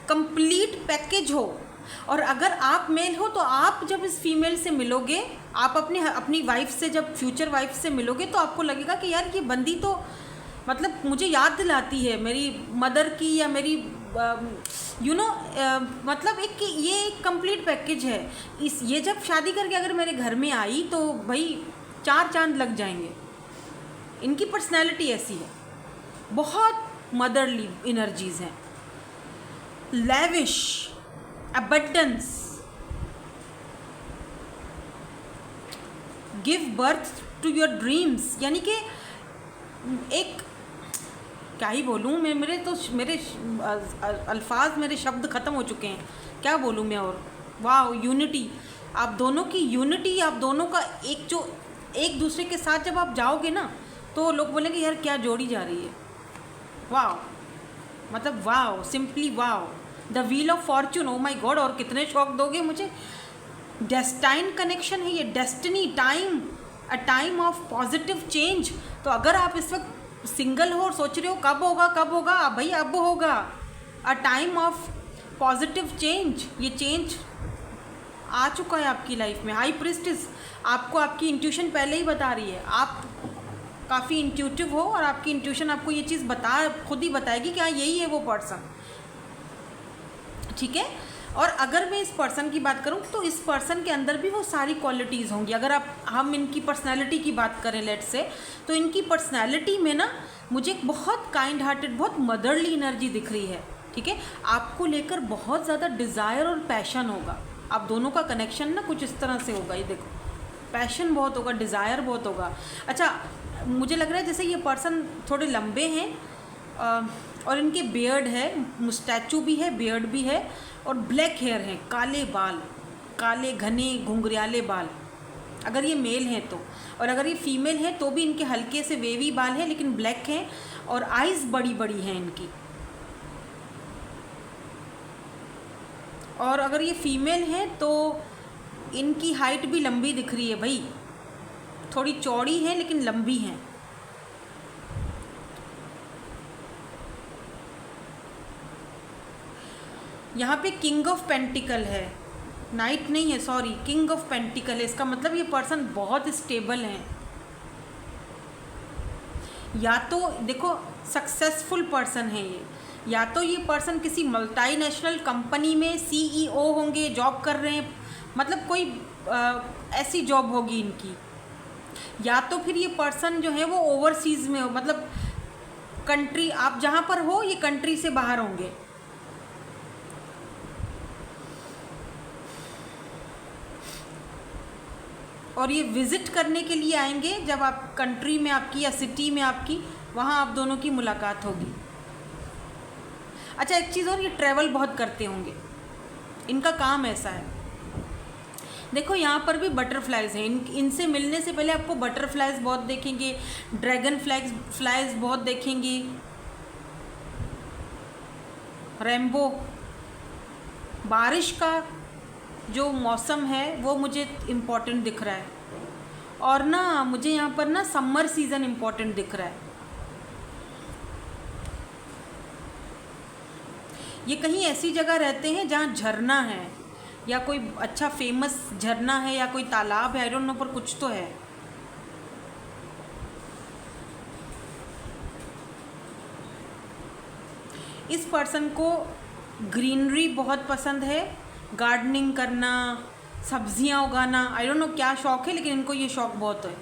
कंप्लीट पैकेज हो। और अगर आप मेल हो तो आप जब इस फीमेल से मिलोगे, आप अपनी वाइफ से, जब फ्यूचर वाइफ से मिलोगे, तो आपको लगेगा कि यार ये बंदी तो मतलब मुझे याद दिलाती है मेरी मदर की, या मेरी मतलब ये एक कंप्लीट पैकेज है। ये जब शादी करके अगर मेरे घर में आई तो भाई 4 चांद लग जाएंगे। इनकी पर्सनैलिटी ऐसी है, बहुत मदरली एनर्जीज हैं, lavish, abundance, give birth to your dreams. यानी कि एक, क्या ही बोलूँ मैं, मेरे अल्फाज, मेरे शब्द ख़त्म हो चुके हैं, क्या बोलूँ मैं। और वाह यूनिटी, आप दोनों की यूनिटी, आप दोनों का एक दूसरे के साथ जब आप जाओगे ना, तो लोग बोलेंगे यार क्या जोड़ी जा रही है। वाह, मतलब वाह, सिंपली वाह। The wheel of Fortune, oh my God, और कितने शौक दोगे मुझे। डेस्टाइन कनेक्शन है ये, destiny, time, a time of positive change. तो अगर आप इस वक्त सिंगल हो और सोच रहे हो कब होगा, भाई अब होगा। A time of positive change, ये चेंज आ चुका है आपकी लाइफ में। हाई प्रिस्टेस, आपको आपकी इंट्यूशन पहले ही बता रही है, आप काफ़ी इंट्यूटिव हो, और आपकी इंट्यूशन आपको ये चीज़ खुद ही बताएगी कि हाँ यही है वो पर्सन, ठीक है। और अगर मैं इस पर्सन की बात करूं तो इस पर्सन के अंदर भी वो सारी क्वालिटीज़ होंगी। अगर हम इनकी पर्सनैलिटी की बात करें लेट से, तो इनकी पर्सनैलिटी में ना मुझे बहुत काइंड हार्टेड, बहुत मदरली एनर्जी दिख रही है, ठीक है। आपको लेकर बहुत ज़्यादा डिज़ायर और पैशन होगा। आप दोनों का कनेक्शन ना कुछ इस तरह से होगा, ये देखो, पैशन बहुत होगा, डिज़ायर बहुत होगा। अच्छा, मुझे लग रहा है जैसे ये पर्सन थोड़े लंबे हैं, और इनके बियर्ड है, मुस्टैचू भी है, बियर्ड भी है, और ब्लैक हेयर है, काले बाल, काले घने घुंघराले बाल, अगर ये मेल हैं तो। और अगर ये फीमेल है तो भी इनके हल्के से वेवी बाल हैं, लेकिन ब्लैक हैं, और आइज़ बड़ी बड़ी हैं इनकी। और अगर ये फीमेल है तो इनकी हाइट भी लंबी दिख रही है भाई, थोड़ी चौड़ी है लेकिन लंबी हैं। यहाँ पे किंग ऑफ पेंटिकल है, नाइट नहीं है, सॉरी, किंग ऑफ पेंटिकल है। इसका मतलब ये पर्सन बहुत स्टेबल हैं। या तो देखो सक्सेसफुल पर्सन है ये, या तो ये पर्सन किसी मल्टीनेशनल कंपनी में CEO होंगे, जॉब कर रहे हैं, मतलब कोई ऐसी जॉब होगी इनकी। या तो फिर ये पर्सन जो है वो ओवरसीज़ में हो, मतलब कंट्री, आप जहाँ पर हो ये कंट्री से बाहर होंगे। और ये विज़िट करने के लिए आएंगे जब आप कंट्री में आपकी, या सिटी में आपकी, वहाँ आप दोनों की मुलाकात होगी। अच्छा, एक चीज़ और, ये ट्रैवल बहुत करते होंगे, इनका काम ऐसा है। देखो यहाँ पर भी बटरफ्लाइज हैं, इनसे मिलने से पहले आपको बटरफ्लाइज बहुत देखेंगे, ड्रैगन फ्लाइज बहुत देखेंगे, रेनबो, बारिश का जो मौसम है वो मुझे इम्पोर्टेंट दिख रहा है। और ना मुझे यहाँ पर ना समर सीज़न इम्पोर्टेंट दिख रहा है। ये कहीं ऐसी जगह रहते हैं जहाँ झरना है, या कोई अच्छा फेमस झरना है, या कोई तालाब है, आई डोंट नो, पर कुछ तो है। इस पर्सन को ग्रीनरी बहुत पसंद है, गार्डनिंग करना, सब्जियां उगाना, आई डोंट नो क्या शौक़ है, लेकिन इनको ये शौक़ बहुत है।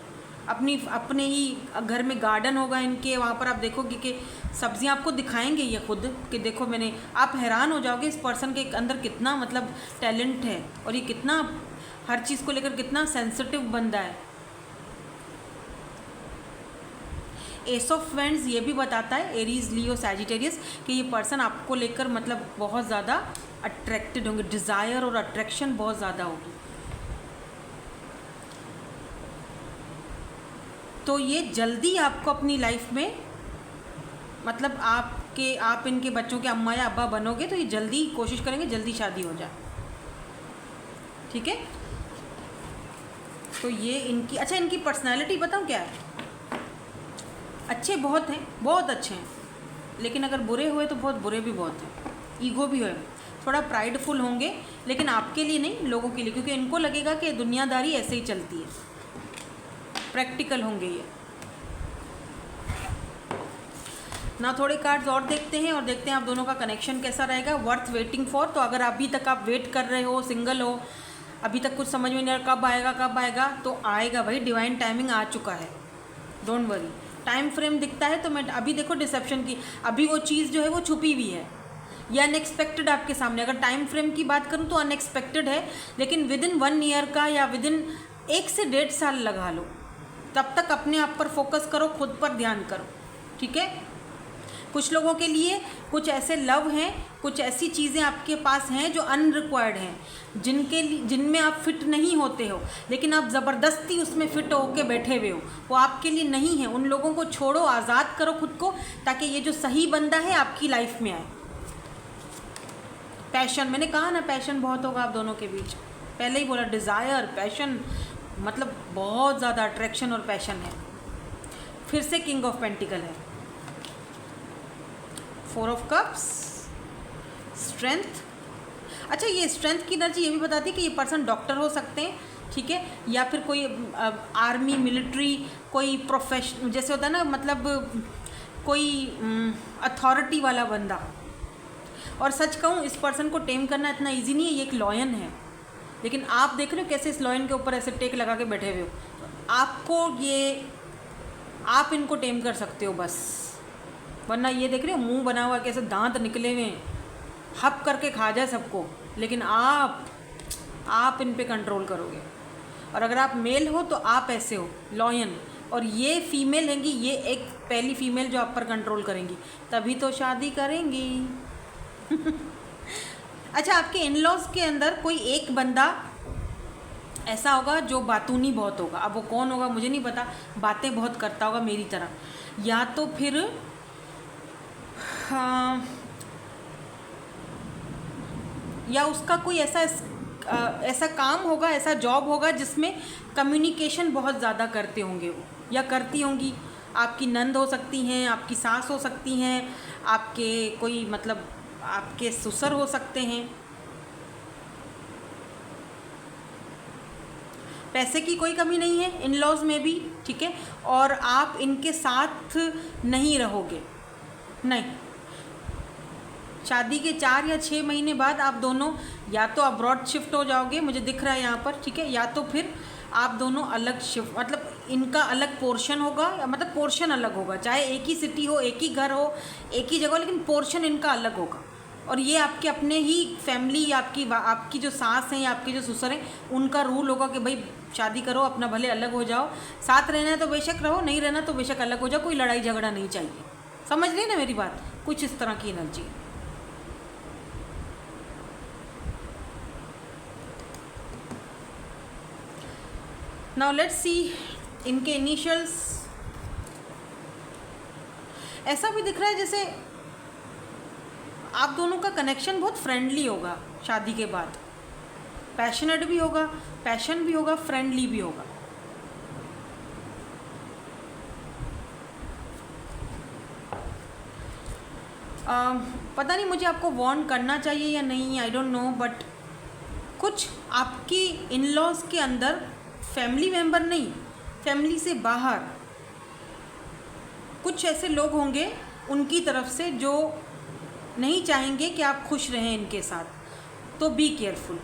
अपने ही घर में गार्डन होगा इनके, वहाँ पर आप देखोगे कि सब्जियां आपको दिखाएंगे ये खुद कि देखो मैंने, आप हैरान हो जाओगे इस पर्सन के अंदर कितना मतलब टैलेंट है और ये कितना हर चीज़ को लेकर कितना सेंसिटिव बंदा है। एस ऑफ वेंड्स ये भी बताता है, एरीज, लियो, सैजिटेरियस, कि ये पर्सन आपको लेकर मतलब बहुत ज़्यादा अट्रैक्टेड होंगे, डिज़ायर और अट्रैक्शन बहुत ज़्यादा होगी। तो ये जल्दी आपको अपनी लाइफ में मतलब आप इनके बच्चों के अम्मा या अब्बा बनोगे तो ये जल्दी कोशिश करेंगे जल्दी शादी हो जाए, ठीक है। तो ये इनकी, अच्छा इनकी पर्सनैलिटी बताऊँ क्या है? अच्छे बहुत हैं, बहुत अच्छे हैं, लेकिन अगर बुरे हुए तो बहुत बुरे भी बहुत हैं। ईगो भी है, थोड़ा प्राइडफुल होंगे, लेकिन आपके लिए नहीं, लोगों के लिए, क्योंकि इनको लगेगा कि दुनियादारी ऐसे ही चलती है। प्रैक्टिकल होंगे ये ना। थोड़े कार्ड्स और देखते हैं और देखते हैं आप दोनों का कनेक्शन कैसा रहेगा। वर्थ वेटिंग फॉर, तो अगर अभी तक आप वेट कर रहे हो, सिंगल हो, अभी तक कुछ समझ में नहीं आ रहा कब आएगा, तो आएगा भाई, डिवाइन टाइमिंग आ चुका है, डोंट वरी। टाइम फ्रेम दिखता है तो मैं अभी देखो डिसेप्शन की, अभी वो चीज़ जो है वो छुपी हुई है, ये अनएक्सपेक्टेड आपके सामने। अगर टाइम फ्रेम की बात करूँ तो अनएक्सपेक्टेड है, लेकिन विद इन 1 ईयर का या विद इन 1 से 1.5 साल लगा लो, तब तक अपने आप पर फोकस करो, खुद पर ध्यान करो, ठीक है। कुछ लोगों के लिए कुछ ऐसे लव हैं, कुछ ऐसी चीज़ें आपके पास हैं जो अनरिक्वायर्ड हैं, जिनमें आप फिट नहीं होते हो, लेकिन आप ज़बरदस्ती उसमें फिट होके बैठे हुए हो, वो आपके लिए नहीं है। उन लोगों को छोड़ो, आज़ाद करो खुद को, ताकि ये जो सही बंदा है आपकी लाइफ में आए। पैशन, मैंने कहा ना पैशन बहुत होगा आप दोनों के बीच, पहले ही बोला, डिज़ायर, पैशन, मतलब बहुत ज़्यादा अट्रैक्शन और पैशन है। फिर से किंग ऑफ पेंटिकल है, 4 ऑफ कप्स, स्ट्रेंथ। अच्छा ये स्ट्रेंथ की एनर्जी ये भी बताती है कि ये पर्सन डॉक्टर हो सकते हैं, ठीक है, या फिर कोई आर्मी, मिलिट्री, कोई प्रोफेशन, जैसे होता है ना, मतलब कोई अथॉरिटी वाला बंदा। और सच कहूँ इस पर्सन को टेम करना इतना इजी नहीं है, ये एक लॉयन है, लेकिन आप देख रहे हो कैसे इस लॉयन के ऊपर ऐसे टेक लगा के बैठे हुए हो। आप इनको टेम कर सकते हो बस, वरना ये देख रहे हो मुंह बना हुआ कैसे दांत निकले हुए हैं, हप करके खा जाए सबको, लेकिन आप इन पे कंट्रोल करोगे। और अगर आप मेल हो तो आप ऐसे हो, लॉयन, और ये फीमेल हैंगी, ये एक पहली फीमेल जो आप पर कंट्रोल करेंगी, तभी तो शादी करेंगी। अच्छा आपके इन लॉज के अंदर कोई एक बंदा ऐसा होगा जो बातूनी बहुत होगा, अब वो कौन होगा मुझे नहीं पता, बातें बहुत करता होगा मेरी तरह, या तो फिर या उसका कोई ऐसा काम होगा, ऐसा जॉब होगा जिसमें कम्युनिकेशन बहुत ज़्यादा करते होंगे वो, या करती होंगी। आपकी नंद हो सकती हैं, आपकी सास हो सकती हैं, आपके कोई मतलब आपके ससुर हो सकते हैं। पैसे की कोई कमी नहीं है इन लॉज में भी, ठीक है, और आप इनके साथ नहीं रहोगे, नहीं, शादी के 4 या 6 महीने बाद आप दोनों या तो अब्रॉड शिफ्ट हो जाओगे, मुझे दिख रहा है यहाँ पर, ठीक है, या तो फिर आप दोनों अलग शिफ्ट, मतलब इनका अलग पोर्शन होगा, मतलब पोर्शन अलग होगा, चाहे एक ही सिटी हो, एक ही घर हो, एक ही जगह, लेकिन पोर्शन इनका अलग होगा। और ये आपके अपने ही फैमिली या आपकी जो सास हैं या आपके जो ससुर हैं, उनका रूल होगा कि भाई शादी करो, अपना भले अलग हो जाओ, साथ रहना है तो बेशक रहो, नहीं रहना तो बेशक अलग हो जाओ, कोई लड़ाई झगड़ा नहीं चाहिए। समझ रहे ना मेरी बात, कुछ इस तरह की एनर्जी। नाउ लेट्स सी इनके इनिशियल्स। ऐसा भी दिख रहा है जैसे आप दोनों का कनेक्शन बहुत फ्रेंडली होगा शादी के बाद, पैशनेट भी होगा, पैशन भी होगा, फ्रेंडली भी होगा। पता नहीं मुझे आपको वार्न करना चाहिए या नहीं, आई डोंट नो, बट कुछ आपकी इन लॉज के अंदर फैमिली मेम्बर नहीं, फैमिली से बाहर कुछ ऐसे लोग होंगे उनकी तरफ से जो नहीं चाहेंगे कि आप खुश रहें इनके साथ, तो बी केयरफुल।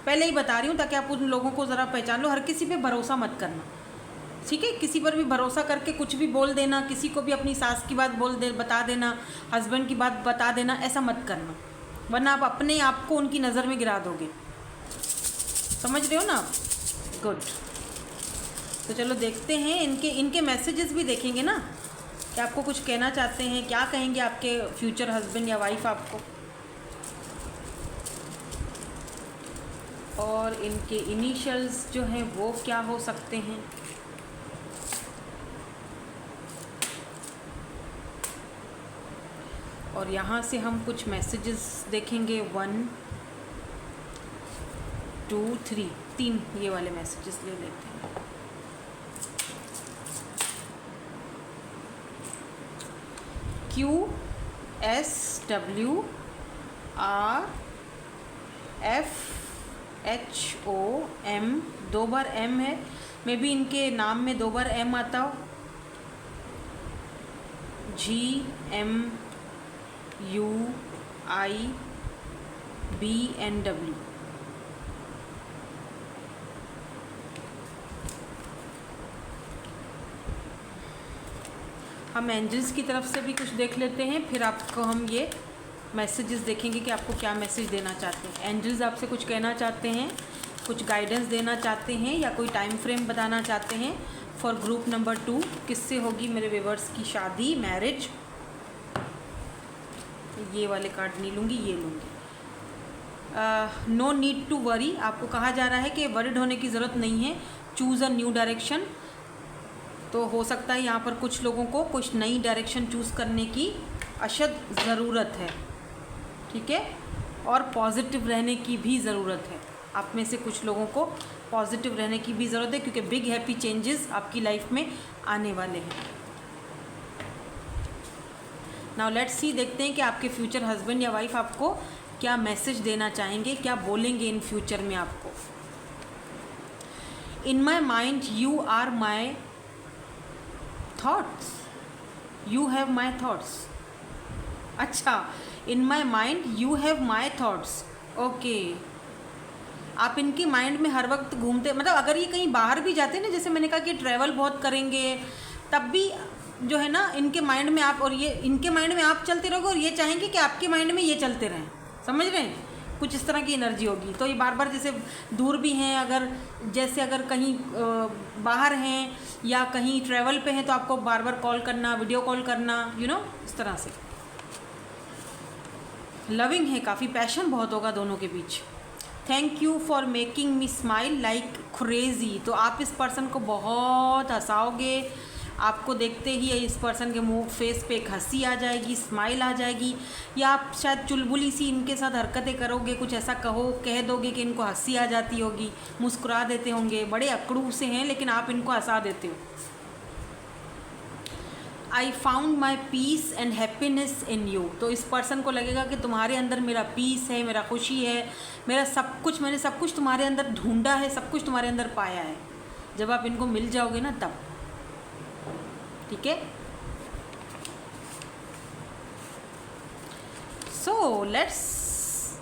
पहले ही बता रही हूँ ताकि आप उन लोगों को ज़रा पहचान लो। हर किसी पे भरोसा मत करना, ठीक है? किसी पर भी भरोसा करके कुछ भी बोल देना, किसी को भी अपनी सास की बात बता देना, हस्बैंड की बात बता देना, ऐसा मत करना, वरना आप अपने आप को उनकी नज़र में गिरा दोगे। समझ रहे हो ना आप? गुड। तो चलो देखते हैं, इनके मैसेजेस भी देखेंगे ना कि आपको कुछ कहना चाहते हैं, क्या कहेंगे आपके फ्यूचर हस्बैंड या वाइफ आपको, और इनके इनिशियल्स जो हैं वो क्या हो सकते हैं। और यहाँ से हम कुछ मैसेजेस देखेंगे, 1 2 3, 3 ये वाले मैसेजेस ले लेते हैं। QSWRFHOM, 2 बार M है, मे बी इनके नाम में 2 बार M आता हो। GMUIBNW। हम एंजल्स की तरफ से भी कुछ देख लेते हैं, फिर आपको हम ये मैसेजेस देखेंगे कि आपको क्या मैसेज देना चाहते हैं। एंजल्स आपसे कुछ कहना चाहते हैं, कुछ गाइडेंस देना चाहते हैं, या कोई टाइम फ्रेम बताना चाहते हैं फॉर ग्रुप नंबर 2। किससे होगी मेरे व्यूअर्स की शादी, मैरिज। ये वाले कार्ड नहीं लूँगी, ये लूँगी। नो नीड टू वरी, आपको कहा जा रहा है कि वरिड होने की ज़रूरत नहीं है। चूज़ अ न्यू डायरेक्शन, तो हो सकता है यहाँ पर कुछ लोगों को कुछ नई डायरेक्शन चूज़ करने की अशद ज़रूरत है, ठीक है? और पॉजिटिव रहने की भी ज़रूरत है। आप में से कुछ लोगों को पॉजिटिव रहने की भी ज़रूरत है, क्योंकि बिग हैप्पी चेंजेस आपकी लाइफ में आने वाले हैं। नाउ लेट्स सी, देखते हैं कि आपके फ्यूचर हस्बैंड या वाइफ आपको क्या मैसेज देना चाहेंगे, क्या बोलेंगे इन फ्यूचर में आपको। In my mind you are my thoughts, you have my thoughts. अच्छा, in my mind you have my thoughts, okay. आप इनकी माइंड में हर वक्त घूमते, मतलब अगर ये कहीं बाहर भी जाते हैं ना, जैसे मैंने कहा कि ट्रैवल बहुत करेंगे, तब भी जो है ना इनके माइंड में आप, और ये इनके माइंड में आप चलते रहोगे, और ये चाहेंगे कि आपके माइंड में ये चलते रहें। समझ रहे हैं? कुछ इस तरह की एनर्जी होगी। तो ये बार बार, जैसे दूर भी हैं, अगर कहीं बाहर हैं या कहीं ट्रैवल पे हैं, तो आपको बार बार कॉल करना, वीडियो कॉल करना, इस तरह से। लविंग है, काफ़ी पैशन बहुत होगा दोनों के बीच। Thank you for making me smile like crazy, तो आप इस पर्सन को बहुत हंसाओगे। आपको देखते ही इस पर्सन के मुंह, फेस पे एक हंसी आ जाएगी, स्माइल आ जाएगी, या आप शायद चुलबुली सी इनके साथ हरकतें करोगे, कुछ ऐसा कह दोगे कि इनको हंसी आ जाती होगी, मुस्कुरा देते होंगे। बड़े अकड़ू से हैं, लेकिन आप इनको हंसा देते हो। I found my peace and happiness in you, तो इस पर्सन को लगेगा कि तुम्हारे अंदर मेरा पीस है, मेरा खुशी है, मेरा सब कुछ, मैंने सब कुछ तुम्हारे अंदर ढूंढा है, सब कुछ तुम्हारे अंदर पाया है। जब आप इनको मिल जाओगे ना तब, ठीक है? सो लेट्स,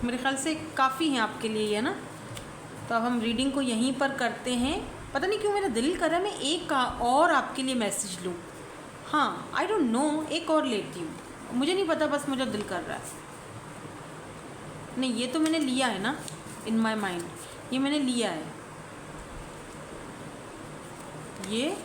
मेरे ख्याल से काफ़ी हैं आपके लिए ये ना। तो अब हम रीडिंग को यहीं पर करते हैं। पता नहीं क्यों मेरा दिल कर रहा है मैं एक और आपके लिए मैसेज लूँ। हाँ, आई डोंट नो, एक और लेती हूँ, मुझे नहीं पता, बस मुझे दिल कर रहा है। नहीं, ये तो मैंने लिया है ना, इन माई माइंड, ये मैंने लिया है। ये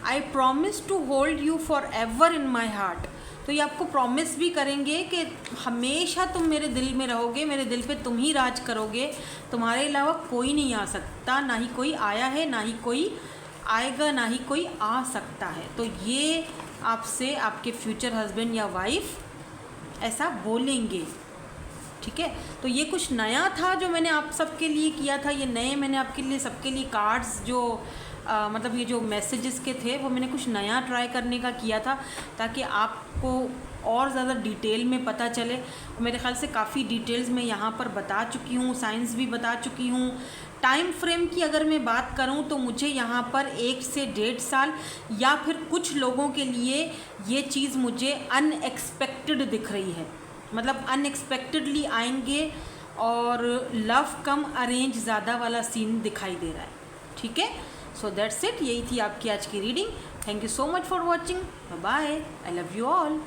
I promise to hold you for ever in my heart, तो ये आपको प्रॉमिस भी करेंगे कि हमेशा तुम मेरे दिल में रहोगे, मेरे दिल पे तुम ही राज करोगे, तुम्हारे अलावा कोई नहीं आ सकता, ना ही कोई आया है, ना ही कोई आएगा, ना ही कोई आ सकता है। तो ये आपसे आपके फ्यूचर हस्बैंड या वाइफ ऐसा बोलेंगे, ठीक है? तो ये कुछ नया था जो मैंने आप सबके लिए किया था। ये नए मैंने आपके लिए, सबके लिए कार्ड्स जो मतलब ये जो मैसेजेस के थे, वो मैंने कुछ नया ट्राई करने का किया था, ताकि आपको और ज़्यादा डिटेल में पता चले। मेरे ख्याल से काफ़ी डिटेल्स मैं यहाँ पर बता चुकी हूँ, साइंस भी बता चुकी हूँ। टाइम फ्रेम की अगर मैं बात करूं तो मुझे यहाँ पर 1 से 1.5 साल, या फिर कुछ लोगों के लिए ये चीज़ मुझे अनएक्सपेक्टेड दिख रही है, मतलब अनएक्सपेक्टेडली आएंगे और लव कम अरेंज ज़्यादा वाला सीन दिखाई दे रहा है। ठीक है, सो दैट्स इट, यही थी आपकी आज की reading. Thank you so much for watching, bye, I love you all.